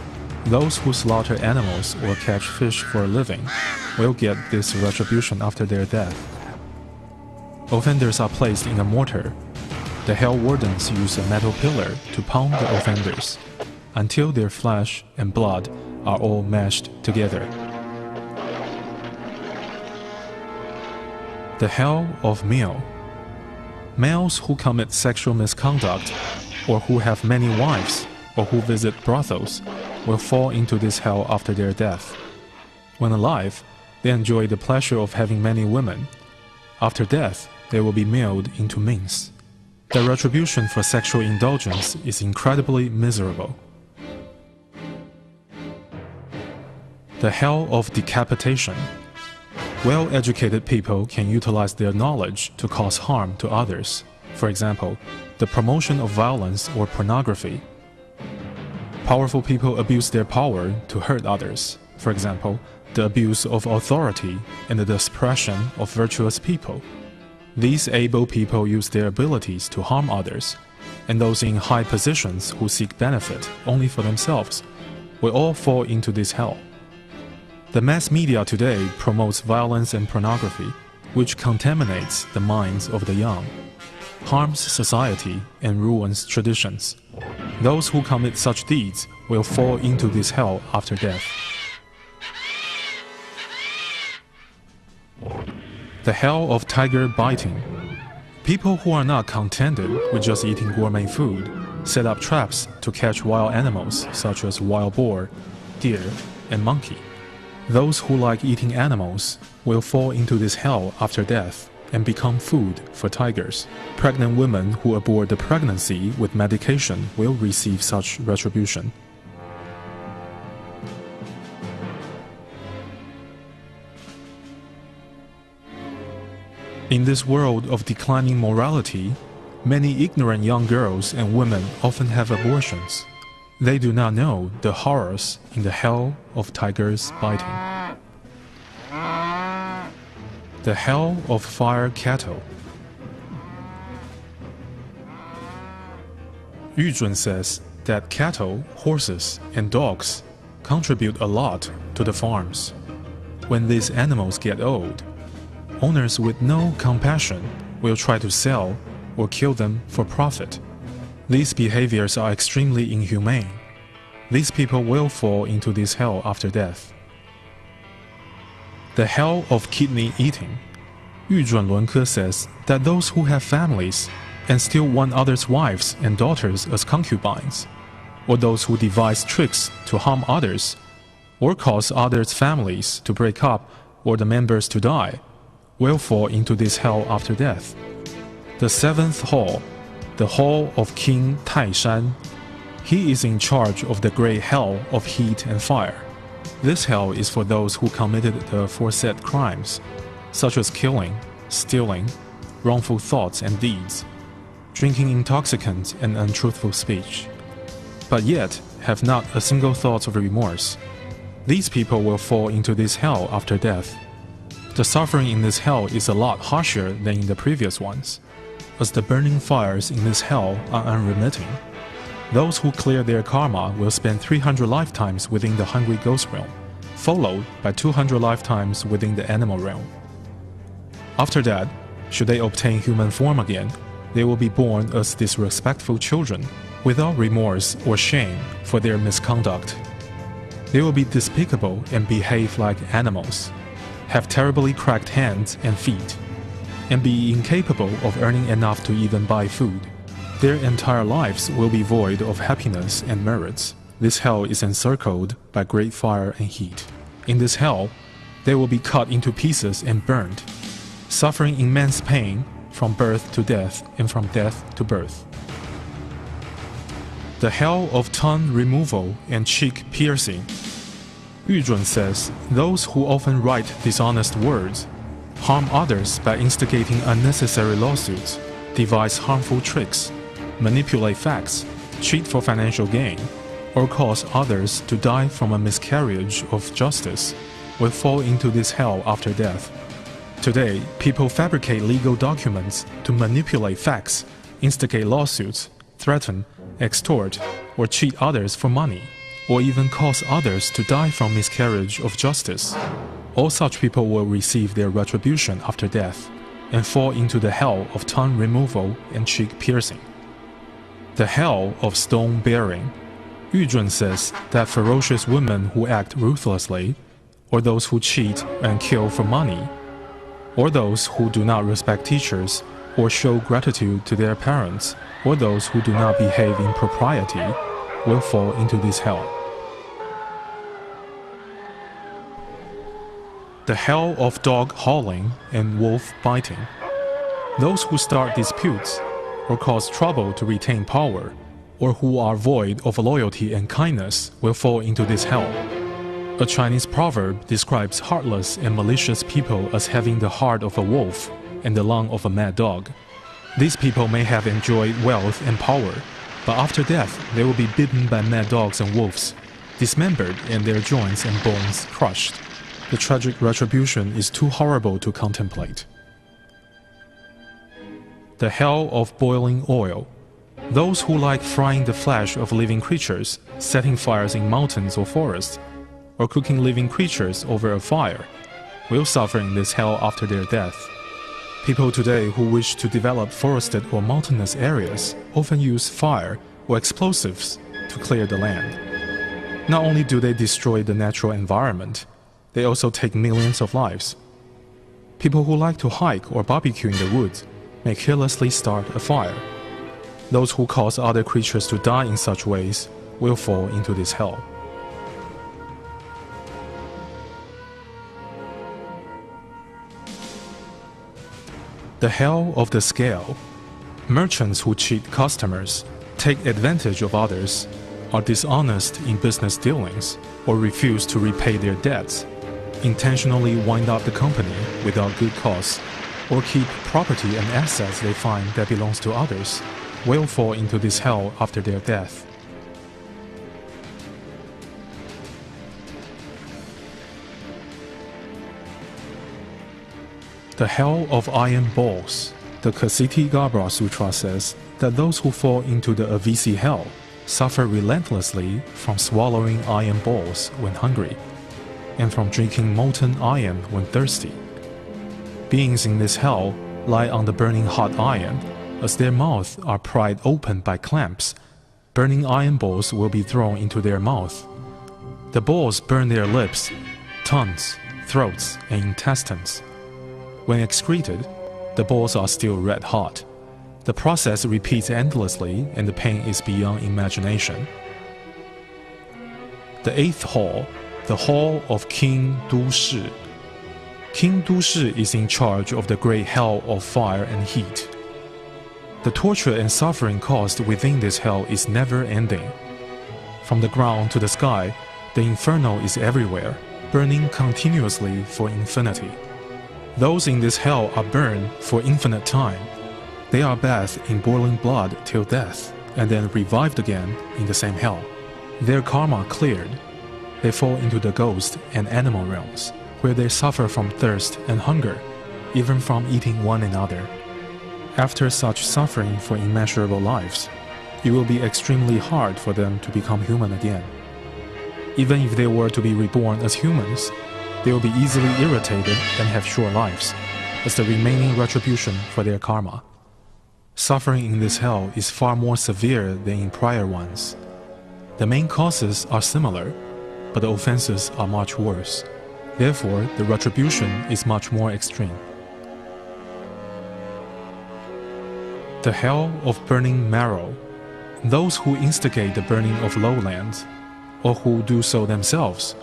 Those who slaughter animals or catch fish for a living will get this retribution after their death. Offenders are placed in a mortar. The hell wardens use a metal pillar to pound the offenders until their flesh and blood are all mashed together. The hell of male. Males who commit sexual misconduct, or who have many wives, or who visit brothels, will fall into this hell after their death. When alive, they enjoy the pleasure of having many women. After death, they will be mailed into minks. The retribution for sexual indulgence is incredibly miserable. The hell of decapitation. Well-educated people can utilize their knowledge to cause harm to others. For example, the promotion of violence or pornography. Powerful people abuse their power to hurt others. For example, the abuse of authority and the suppression of virtuous people. These able people use their abilities to harm others, and those in high positions who seek benefit only for themselves will all fall into this hell. The mass media today promotes violence and pornography, which contaminates the minds of the young, harms society, and ruins traditions. Those who commit such deeds will fall into this hell after death. The hell of tiger biting. People who are not contented with just eating gourmet food set up traps to catch wild animals such as wild boar, deer, and monkey. Those who like eating animals will fall into this hell after death and become food for tigers. Pregnant women who abort the pregnancy with medication will receive such retribution. In this world of declining morality, many ignorant young girls and women often have abortions. They do not know the horrors in the hell of tigers biting. The hell of fire cattle. Yuzhun says that cattle, horses, and dogs contribute a lot to the farms. When these animals get old, owners with no compassion will try to sell or kill them for profit. These behaviors are extremely inhumane. These people will fall into this hell after death. The hell of kidney eating. Yu Zhunlunke says that those who have families and still want others' wives and daughters as concubines, or those who devise tricks to harm others, or cause others' families to break up or the members to die, will fall into this hell after death. The seventh hall, the hall of King Taishan. He is in charge of the great hell of heat and fire. This hell is for those who committed the aforesaid crimes, such as killing, stealing, wrongful thoughts and deeds, drinking intoxicants and untruthful speech, but yet have not a single thought of remorse. These people will fall into this hell after death. The suffering in this hell is a lot harsher than in the previous ones, as the burning fires in this hell are unremitting. Those who clear their karma will spend 300 lifetimes within the hungry ghost realm, followed by 200 lifetimes within the animal realm. After that, should they obtain human form again, they will be born as disrespectful children, without remorse or shame for their misconduct. They will be despicable and behave like animals, have terribly cracked hands and feet, and be incapable of earning enough to even buy food. Their entire lives will be void of happiness and merits. This hell is encircled by great fire and heat. In this hell, they will be cut into pieces and burned, suffering immense pain from birth to death and from death to birth. The hell of tongue removal and cheek piercing. Yuzhun says those who often write dishonest words, harm others by instigating unnecessary lawsuits, devise harmful tricks, manipulate facts, cheat for financial gain, or cause others to die from a miscarriage of justice, will fall into this hell after death. Today, people fabricate legal documents to manipulate facts, instigate lawsuits, threaten, extort, or cheat others for money, or even cause others to die from miscarriage of justice. All such people will receive their retribution after death and fall into the hell of tongue removal and cheek piercing. The hell of stone bearing. Yu Zhun says that ferocious women who act ruthlessly, or those who cheat and kill for money, or those who do not respect teachers or show gratitude to their parents, or those who do not behave in propriety, will fall into this hell. The hell of dog howling and wolf biting. Those who start disputes or cause trouble to retain power, or who are void of loyalty and kindness, will fall into this hell. A Chinese proverb describes heartless and malicious people as having the heart of a wolf and the lung of a mad dog. These people may have enjoyed wealth and power, but after death they will be bitten by mad dogs and wolves, dismembered and their joints and bones crushed. The tragic retribution is too horrible to contemplate. The hell of boiling oil. Those who like frying the flesh of living creatures, setting fires in mountains or forests, or cooking living creatures over a fire, will suffer in this hell after their death. People today who wish to develop forested or mountainous areas often use fire or explosives to clear the land. Not only do they destroy the natural environment, they also take millions of lives. People who like to hike or barbecue in the woods may carelessly start a fire. Those who cause other creatures to die in such ways will fall into this hell. The hell of the scale. Merchants who cheat customers, take advantage of others, are dishonest in business dealings, or refuse to repay their debts, intentionally wind up the company without good cause, or keep property and assets they find that belongs to others, will fall into this hell after their death. The hell of iron balls. The Ksiti-Garbha Sutra says that those who fall into the Avisi hell suffer relentlessly from swallowing iron balls when hungry, and from drinking molten iron when thirsty. Beings in this hell lie on the burning hot iron. As their mouths are pried open by clamps, burning iron balls will be thrown into their mouth. The balls burn their lips, tongues, throats, and intestines. When excreted, the balls are still red hot. The process repeats endlessly, and the pain is beyond imagination. The eighth hall, the hall of King Du Shi. King Du Shi is in charge of the great hell of fire and heat. The torture and suffering caused within this hell is never ending. From the ground to the sky, the inferno is everywhere, burning continuously for infinity. Those in this hell are burned for infinite time. They are bathed in boiling blood till death, and then revived again in the same hell. Their karma cleared, they fall into the ghost and animal realms, where they suffer from thirst and hunger, even from eating one another. After such suffering for immeasurable lives, it will be extremely hard for them to become human again. Even if they were to be reborn as humans, they will be easily irritated and have short lives, as the remaining retribution for their karma. Suffering in this hell is far more severe than in prior ones. The main causes are similar, but the offenses are much worse. Therefore, the retribution is much more extreme. The hell of burning marrow. Those who instigate the burning of lowlands, or who do so themselves,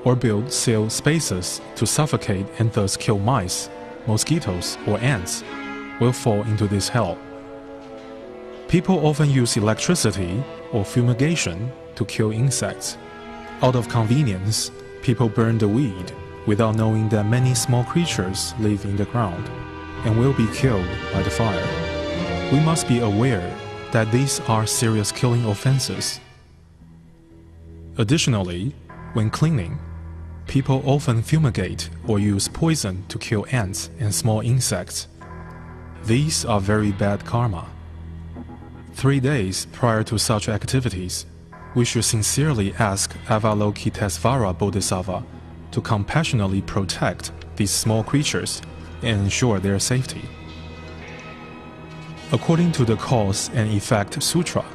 or build sealed spaces to suffocate and thus kill mice, mosquitoes, or ants, will fall into this hell. People often use electricity or fumigation to kill insects. Out of convenience, people burn the weed without knowing that many small creatures live in the ground and will be killed by the fire. We must be aware that these are serious killing offenses. Additionally, when cleaning, people often fumigate or use poison to kill ants and small insects. These are very bad karma. 3 days prior to such activities, we should sincerely ask Avalokitesvara Bodhisattva to compassionately protect these small creatures and ensure their safety. According to the Cause and Effect Sutra,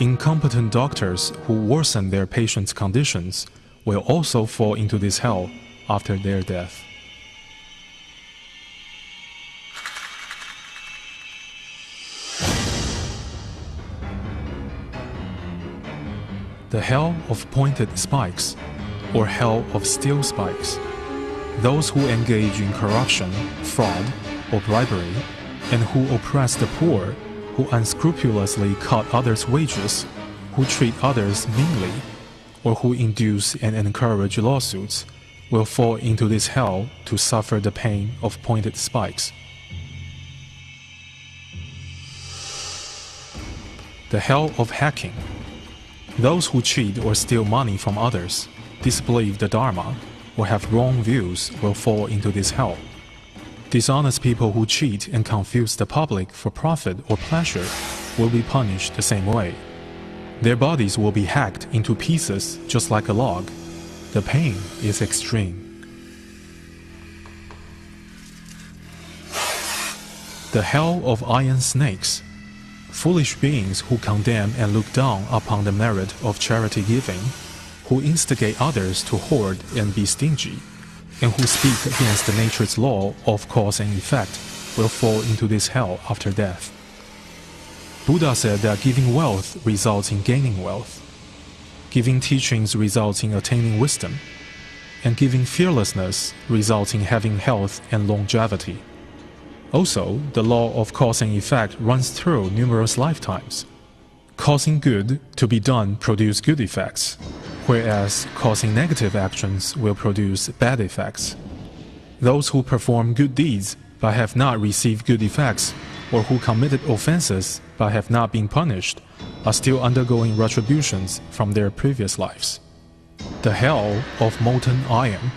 incompetent doctors who worsen their patients' conditions will also fall into this hell after their death. The hell of pointed spikes, or hell of steel spikes. Those who engage in corruption, fraud, or bribery, and who oppress the poor, who unscrupulously cut others' wages, who treat others meanly, or who induce and encourage lawsuits, will fall into this hell to suffer the pain of pointed spikes. The hell of hacking. Those who cheat or steal money from others, disbelieve the Dharma, or have wrong views will fall into this hell. Dishonest people who cheat and confuse the public for profit or pleasure will be punished the same way. Their bodies will be hacked into pieces just like a log. The pain is extreme. The hell of iron snakes. Foolish beings who condemn and look down upon the merit of charity giving, who instigate others to hoard and be stingy, and who speak against the nature's law of cause and effect, will fall into this hell after death. Buddha said that giving wealth results in gaining wealth, giving teachings results in attaining wisdom, and giving fearlessness results in having health and longevity. Also, the law of cause and effect runs through numerous lifetimes. Causing good to be done produce good effects, whereas causing negative actions will produce bad effects. Those who perform good deeds but have not received good effects, or who committed offenses but have not been punished, are still undergoing retributions from their previous lives. The hell of molten iron.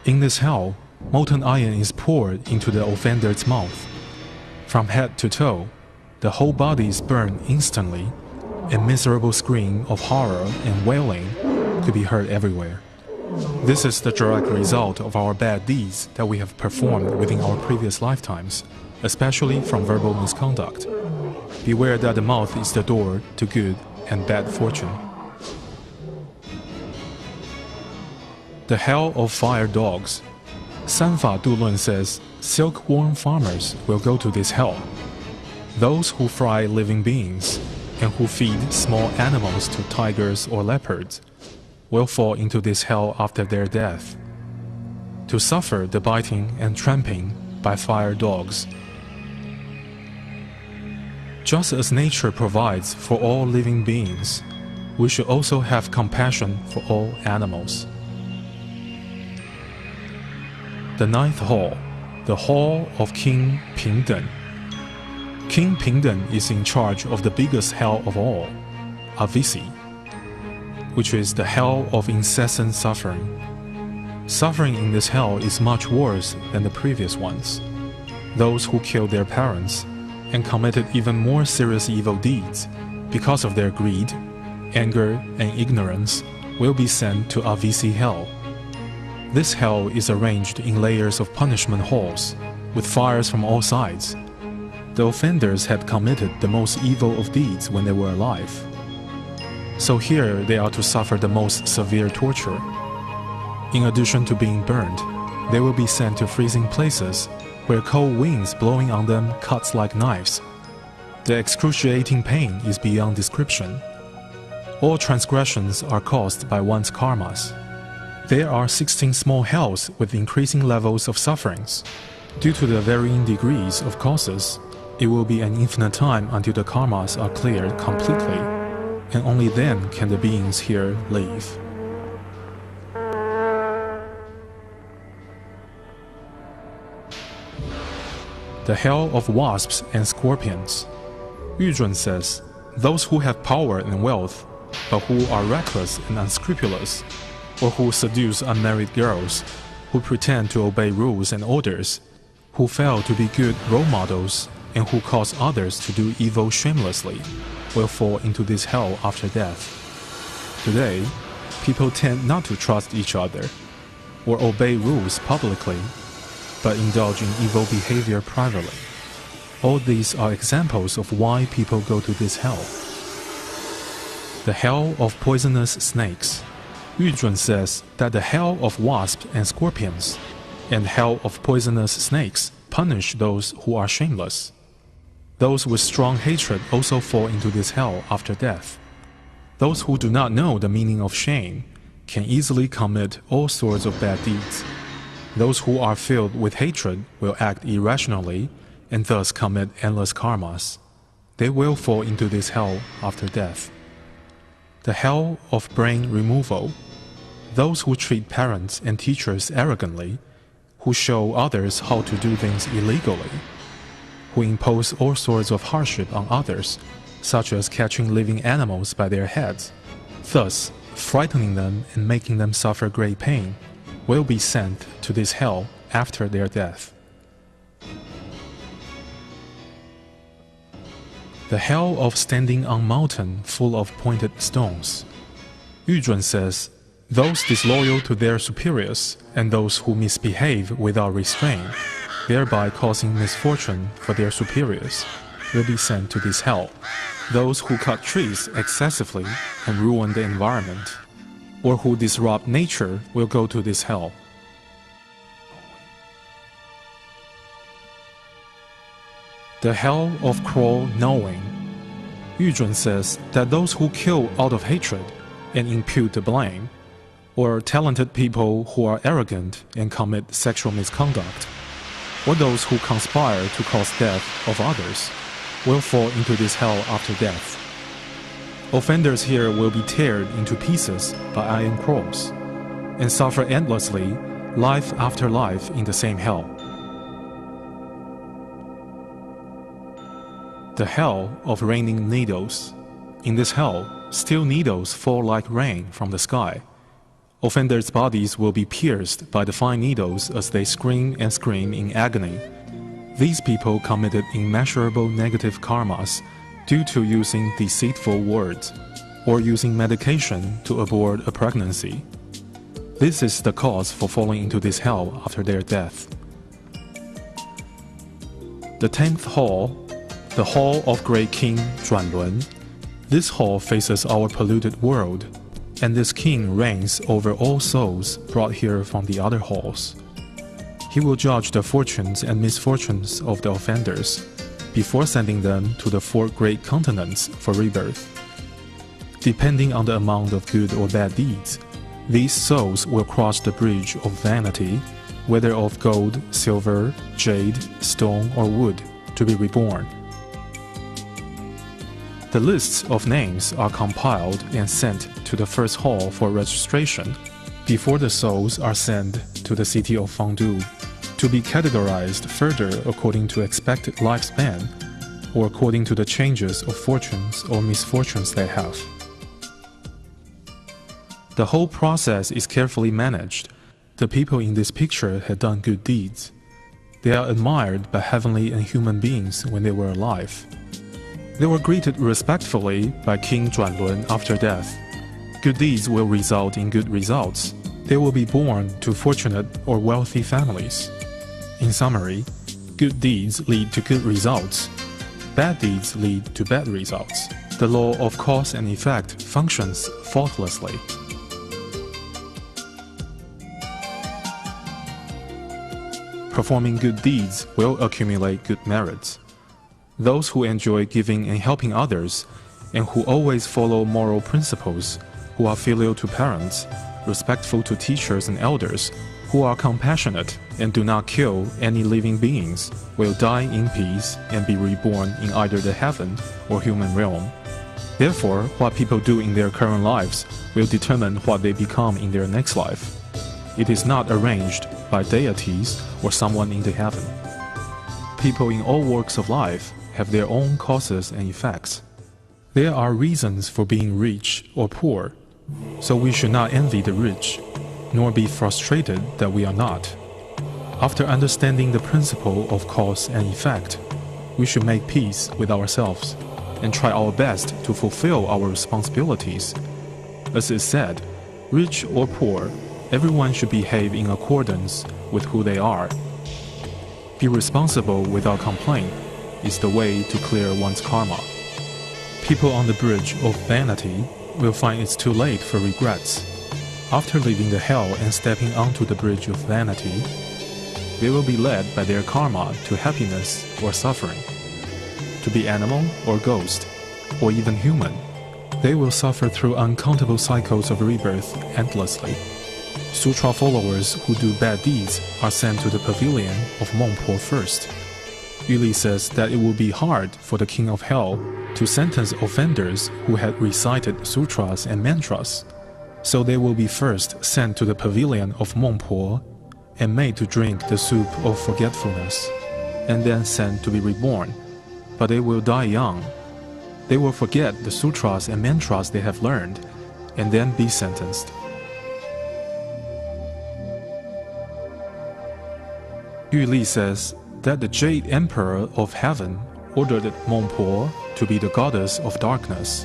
In this hell, molten iron is poured into the offender's mouth. From head to toe, the whole body is burned instantly. A miserable scream of horror and wailing could be heard everywhere. This is the direct result of our bad deeds that we have performed within our previous lifetimes, especially from verbal misconduct. Beware that the mouth is the door to good and bad fortune. The hell of fire dogs. Sanfa Dulun says silkworm farmers will go to this hell. Those who fry living beings and who feed small animals to tigers or leopards will fall into this hell after their death, to suffer the biting and tramping by fire dogs. Just as nature provides for all living beings, we should also have compassion for all animals. The ninth hall, the Hall of King Pingden. King Pingden is in charge of the biggest hell of all, Avisi, which is the hell of incessant suffering. Suffering in this hell is much worse than the previous ones. Those who killed their parents and committed even more serious evil deeds because of their greed, anger, and ignorance will be sent to Avisi hell. This hell is arranged in layers of punishment halls, with fires from all sides. The offenders had committed the most evil of deeds when they were alive. So here they are to suffer the most severe torture. In addition to being burned, they will be sent to freezing places where cold winds blowing on them cuts like knives. The excruciating pain is beyond description. All transgressions are caused by one's karmas. There are 16 small hells with increasing levels of sufferings. Due to the varying degrees of causes, it will be an infinite time until the karmas are cleared completely, and only then can the beings here leave. The hell of wasps and scorpions. Yuzhun says, those who have power and wealth, but who are reckless and unscrupulous, or who seduce unmarried girls, who pretend to obey rules and orders, who fail to be good role models, and who cause others to do evil shamelessly, will fall into this hell after death. Today, people tend not to trust each other or obey rules publicly, but indulge in evil behavior privately. All these are examples of why people go to this hell. The hell of poisonous snakes. Yu Zhun says that the hell of wasps and scorpions and hell of poisonous snakes punish those who are shameless. Those with strong hatred also fall into this hell after death. Those who do not know the meaning of shame can easily commit all sorts of bad deeds. Those who are filled with hatred will act irrationally and thus commit endless karmas. They will fall into this hell after death. The hell of brain removal. Those who treat parents and teachers arrogantly, who show others how to do things illegally, who impose all sorts of hardship on others, such as catching living animals by their heads, thus frightening them and making them suffer great pain, will be sent to this hell after their death. The hell of standing on mountain full of pointed stones. Yu Zhun says, those disloyal to their superiors and those who misbehave without restraint, thereby causing misfortune for their superiors, will be sent to this hell. Those who cut trees excessively and ruin the environment, or who disrupt nature, will go to this hell. The hell of cruel knowing. Yu Zhun says that those who kill out of hatred and impute the blame, or talented people who are arrogant and commit sexual misconduct, or those who conspire to cause death of others, will fall into this hell after death. Offenders here will be teared into pieces by iron claws, and suffer endlessly, life after life in the same hell. The hell of raining needles. In this hell, steel needles fall like rain from the sky. Offenders' bodies will be pierced by the fine needles as they scream and scream in agony. These people committed immeasurable negative karmas due to using deceitful words or using medication to abort a pregnancy. This is the cause for falling into this hell after their death. The 10th hall, the Hall of Great King Zhuanlun. This hall faces our polluted world, and this king reigns over all souls brought here from the other halls. He will judge the fortunes and misfortunes of the offenders before sending them to the 4 great continents for rebirth. Depending on the amount of good or bad deeds, these souls will cross the bridge of vanity, whether of gold, silver, jade, stone, or wood, to be reborn. The lists of names are compiled and sent to the first hall for registration before the souls are sent to the city of Fangdu to be categorized further according to expected lifespan or according to the changes of fortunes or misfortunes they have. The whole process is carefully managed. The people in this picture had done good deeds. They are admired by heavenly and human beings when they were alive. They were greeted respectfully by King Zhuanlun after death. Good deeds will result in good results. They will be born to fortunate or wealthy families. In summary, good deeds lead to good results. Bad deeds lead to bad results. The law of cause and effect functions faultlessly. Performing good deeds will accumulate good merits. Those who enjoy giving and helping others, and who always follow moral principles, who are filial to parents, respectful to teachers and elders, who are compassionate and do not kill any living beings, will die in peace and be reborn in either the heaven or human realm. Therefore, what people do in their current lives will determine what they become in their next life. It is not arranged by deities or someone in the heaven. People in all walks of life have their own causes and effects. There are reasons for being rich or poor, so we should not envy the rich nor be frustrated that we are not. After understanding the principle of cause and effect, we should make peace with ourselves and try our best to fulfill our responsibilities. As is said, rich or poor, everyone should behave in accordance with who they are. Be responsible without complaint is the way to clear one's karma. People on the bridge of vanity will find it's too late for regrets. After leaving the hell and stepping onto the bridge of vanity, they will be led by their karma to happiness or suffering. To be animal or ghost, or even human, they will suffer through uncountable cycles of rebirth endlessly. Sutra followers who do bad deeds are sent to the pavilion of Mengpo first. Yuli says that it will be hard for the king of hell to sentence offenders who had recited sutras and mantras, so they will be first sent to the pavilion of Mengpo and made to drink the soup of forgetfulness, and then sent to be reborn, but they will die young. They will forget the sutras and mantras they have learned, and then be sentenced. Yuli says that the Jade Emperor of Heaven ordered Mengpo to be the goddess of darkness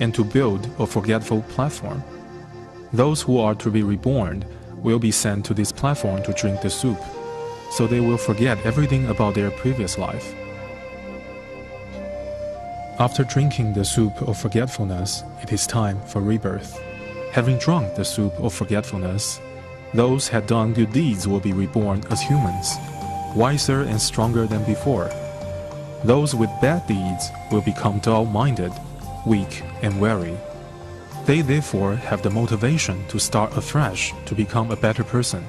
and to build a forgetful platform. Those who are to be reborn will be sent to this platform to drink the soup, so they will forget everything about their previous life. After drinking the soup of forgetfulness, it is time for rebirth. Having drunk the soup of forgetfulness, those had done good deeds will be reborn as humans, wiser and stronger than before. Those with bad deeds will become dull-minded, weak and weary. They therefore have the motivation to start afresh to become a better person.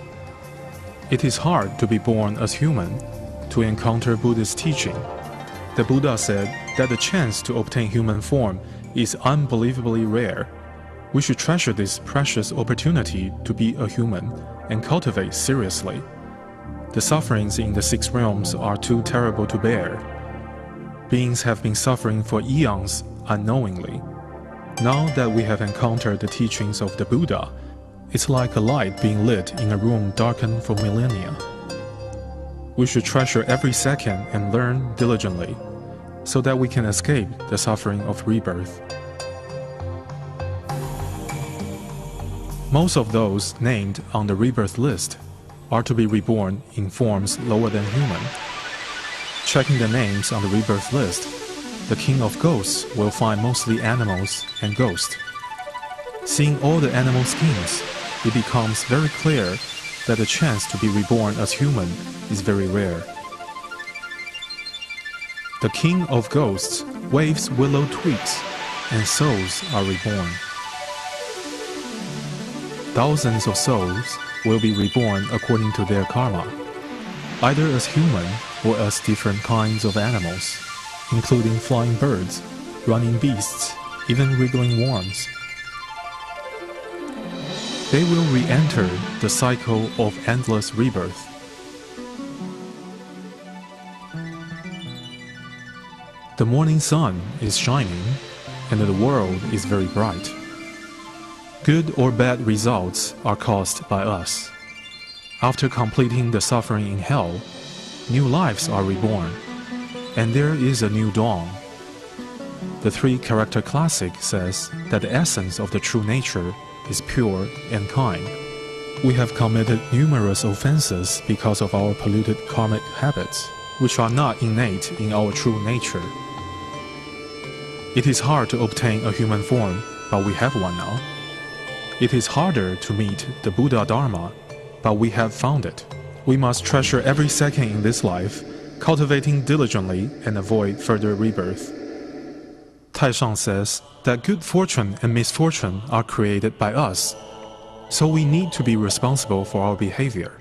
It is hard to be born as human, to encounter Buddhist teaching. The Buddha said that the chance to obtain human form is unbelievably rare. We should treasure this precious opportunity to be a human and cultivate seriously. The sufferings in the 6 realms are too terrible to bear. Beings have been suffering for eons unknowingly. Now that we have encountered the teachings of the Buddha, it's like a light being lit in a room darkened for millennia. We should treasure every second and learn diligently, so that we can escape the suffering of rebirth. Most of those named on the rebirth list are to be reborn in forms lower than human. Checking the names on the rebirth list, the king of ghosts will find mostly animals and ghosts. Seeing all the animal skins, it becomes very clear that the chance to be reborn as human is very rare. The king of ghosts waves willow twigs, and souls are reborn. Thousands of souls will be reborn according to their karma, either as human or as different kinds of animals, including flying birds, running beasts, even wriggling worms. They will re-enter the cycle of endless rebirth. The morning sun is shining, and the world is very bright. Good or bad results are caused by us. After completing the suffering in hell, new lives are reborn, and there is a new dawn. The 3-character classic says that the essence of the true nature is pure and kind. We have committed numerous offenses because of our polluted karmic habits, which are not innate in our true nature. It is hard to obtain a human form, but we have one now. It is harder to meet the Buddha Dharma, but we have found it. We must treasure every second in this life, cultivating diligently and avoid further rebirth. Taishang says that good fortune and misfortune are created by us, so we need to be responsible for our behavior.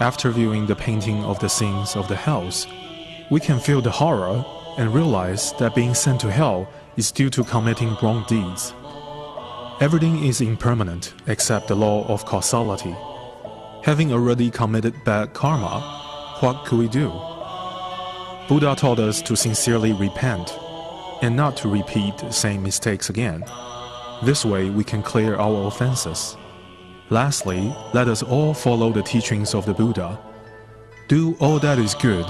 After viewing the painting of the scenes of the hells, we can feel the horror and realize that being sent to hell is due to committing wrong deeds. Everything is impermanent except the law of causality. Having already committed bad karma, what could we do? Buddha taught us to sincerely repent and not to repeat the same mistakes again. This way we can clear our offenses. Lastly, let us all follow the teachings of the Buddha. Do all that is good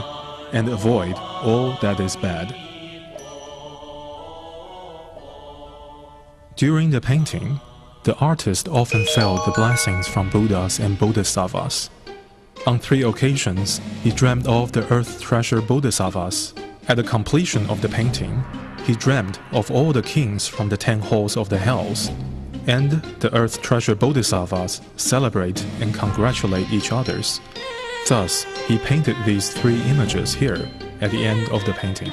and avoid all that is bad. During the painting, the artist often felt the blessings from Buddhas and Bodhisattvas. On 3 occasions, he dreamt of the earth treasure Bodhisattvas. At the completion of the painting, he dreamt of all the kings from the 10 halls of the hells, and the earth treasure Bodhisattvas celebrate and congratulate each others. Thus, he painted these 3 images here at the end of the painting.